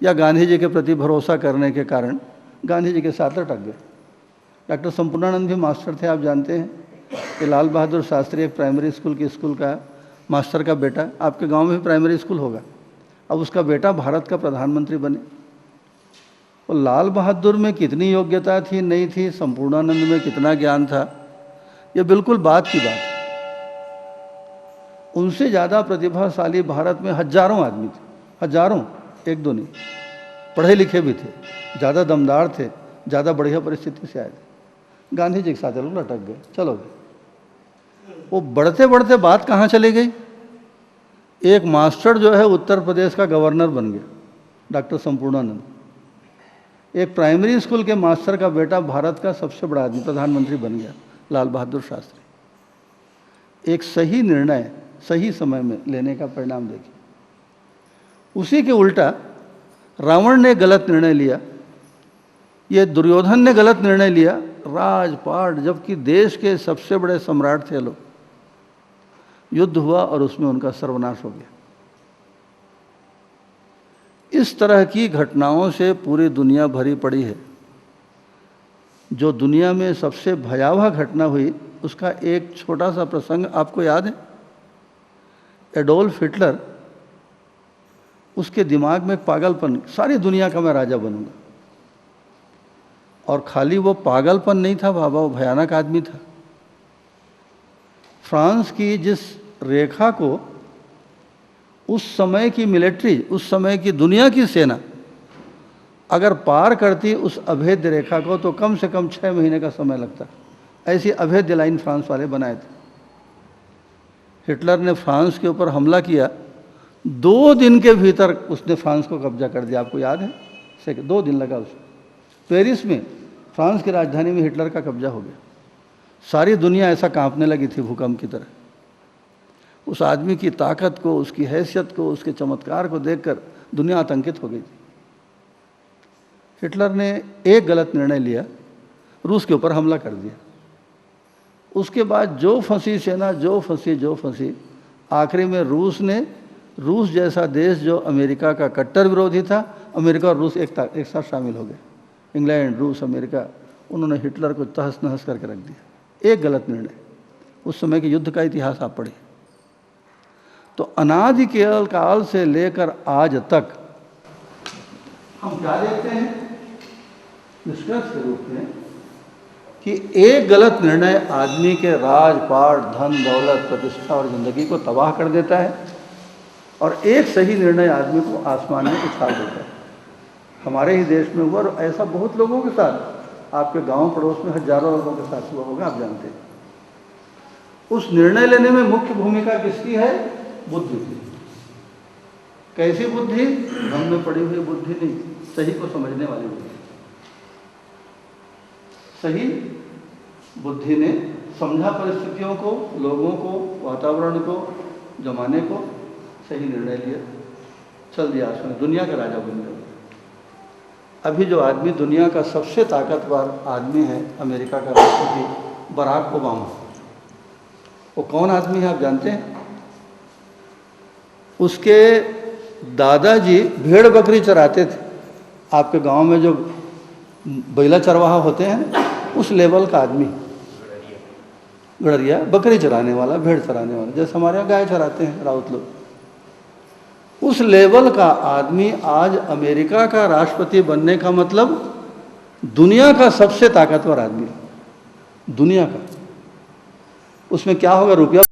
या गांधी जी के प्रति भरोसा करने के कारण गांधी जी के साथ लटक गए। डॉक्टर संपूर्णानंद भी मास्टर थे, आप जानते हैं कि लाल बहादुर शास्त्री एक प्राइमरी स्कूल का मास्टर का बेटा, आपके गांव में भी प्राइमरी स्कूल होगा, अब उसका बेटा भारत का प्रधानमंत्री बने। और लाल बहादुर में कितनी योग्यता थी नहीं थी, संपूर्णानंद में कितना ज्ञान था, ये बिल्कुल बात की बात है। उनसे ज़्यादा प्रतिभाशाली भारत में हजारों आदमी थे, हजारों, एक दो नहीं, पढ़े लिखे भी थे, ज़्यादा दमदार थे, ज़्यादा बढ़िया परिस्थिति से आए थे। गांधी जी के साथ लोग लटक गए, चलो गए। वो बढ़ते बढ़ते बात कहाँ चली गई, एक मास्टर जो है उत्तर प्रदेश का गवर्नर बन गया, डॉक्टर संपूर्णानंद। एक प्राइमरी स्कूल के मास्टर का बेटा भारत का सबसे बड़ा आदमी, प्रधानमंत्री बन गया, लाल बहादुर शास्त्री। एक सही निर्णय सही समय में लेने का परिणाम देखिए। उसी के उल्टा रावण ने गलत निर्णय लिया, ये दुर्योधन ने गलत निर्णय लिया, राजपाट, जबकि देश के सबसे बड़े सम्राट थे लोग। युद्ध हुआ और उसमें उनका सर्वनाश हो गया। इस तरह की घटनाओं से पूरी दुनिया भरी पड़ी है। जो दुनिया में सबसे भयावह घटना हुई उसका एक छोटा सा प्रसंग आपको याद है? एडोल्फ हिटलर, उसके दिमाग में एक पागलपन, सारी दुनिया का मैं राजा बनूंगा। और खाली वो पागलपन नहीं था बाबा, वो भयानक आदमी था। फ्रांस की जिस रेखा को उस समय की मिलिट्री, उस समय की दुनिया की सेना अगर पार करती उस अभेद्य रेखा को तो कम से कम 6 महीने का समय लगता। ऐसी अभेद्य लाइन फ्रांस वाले बनाए थे। हिटलर ने फ्रांस के ऊपर हमला किया, 2 दिन के भीतर उसने फ्रांस को कब्जा कर दिया। आपको याद है? 2 दिन लगा उसे। पेरिस में, फ्रांस की राजधानी में हिटलर का कब्जा हो गया। सारी दुनिया ऐसा कांपने लगी थी भूकंप की तरह। उस आदमी की ताकत को, उसकी हैसियत को, उसके चमत्कार को देखकर दुनिया आतंकित हो गई थी। हिटलर ने एक गलत निर्णय लिया, रूस के ऊपर हमला कर दिया। उसके बाद जो फंसी सेना, जो फंसी, आखिरी में रूस जैसा देश जो अमेरिका का कट्टर विरोधी था, अमेरिका और रूस एक साथ शामिल हो गए। इंग्लैंड, रूस, अमेरिका, उन्होंने हिटलर को तहस नहस करके रख दिया। एक गलत निर्णय। उस समय के युद्ध का इतिहास आप पढ़िए। तो अनादि काल से लेकर आज तक हम क्या देखते हैं निष्कर्ष के रूप में कि एक गलत निर्णय आदमी के राजपाट, धन दौलत, प्रतिष्ठा और जिंदगी को तबाह कर देता है, और एक सही निर्णय आदमी को आसमान में उछाल देता है। हमारे ही देश में हुआ, और ऐसा बहुत लोगों के साथ, आपके गांव पड़ोस में हजारों लोगों के साथ हुआ होगा, आप जानते हैं। उस निर्णय लेने में मुख्य भूमिका किसकी है? बुद्धि की। कैसी बुद्धि? धन में पड़ी हुई बुद्धि नहीं, सही को समझने वाली बुद्धि। सही बुद्धि ने समझा परिस्थितियों को, लोगों को, वातावरण को, जमाने को, सही निर्णय लिया, चल दिया आसमान, दुनिया का राजा बन गया। अभी जो आदमी दुनिया का सबसे ताकतवर आदमी है, अमेरिका का राष्ट्रपति बराक ओबामा, वो कौन आदमी है आप जानते हैं? उसके दादाजी भेड़ बकरी चराते थे। आपके गांव में जो बैला चरवाहा होते हैं, उस लेवल का आदमी, गड़रिया, बकरी चराने वाला, भेड़ चराने वाला, जैसे हमारे यहाँ गाय चराते हैं राउत लोग, उस लेवल का आदमी आज अमेरिका का राष्ट्रपति बनने का मतलब दुनिया का सबसे ताकतवर आदमी, दुनिया का। उसमें क्या होगा? रुपया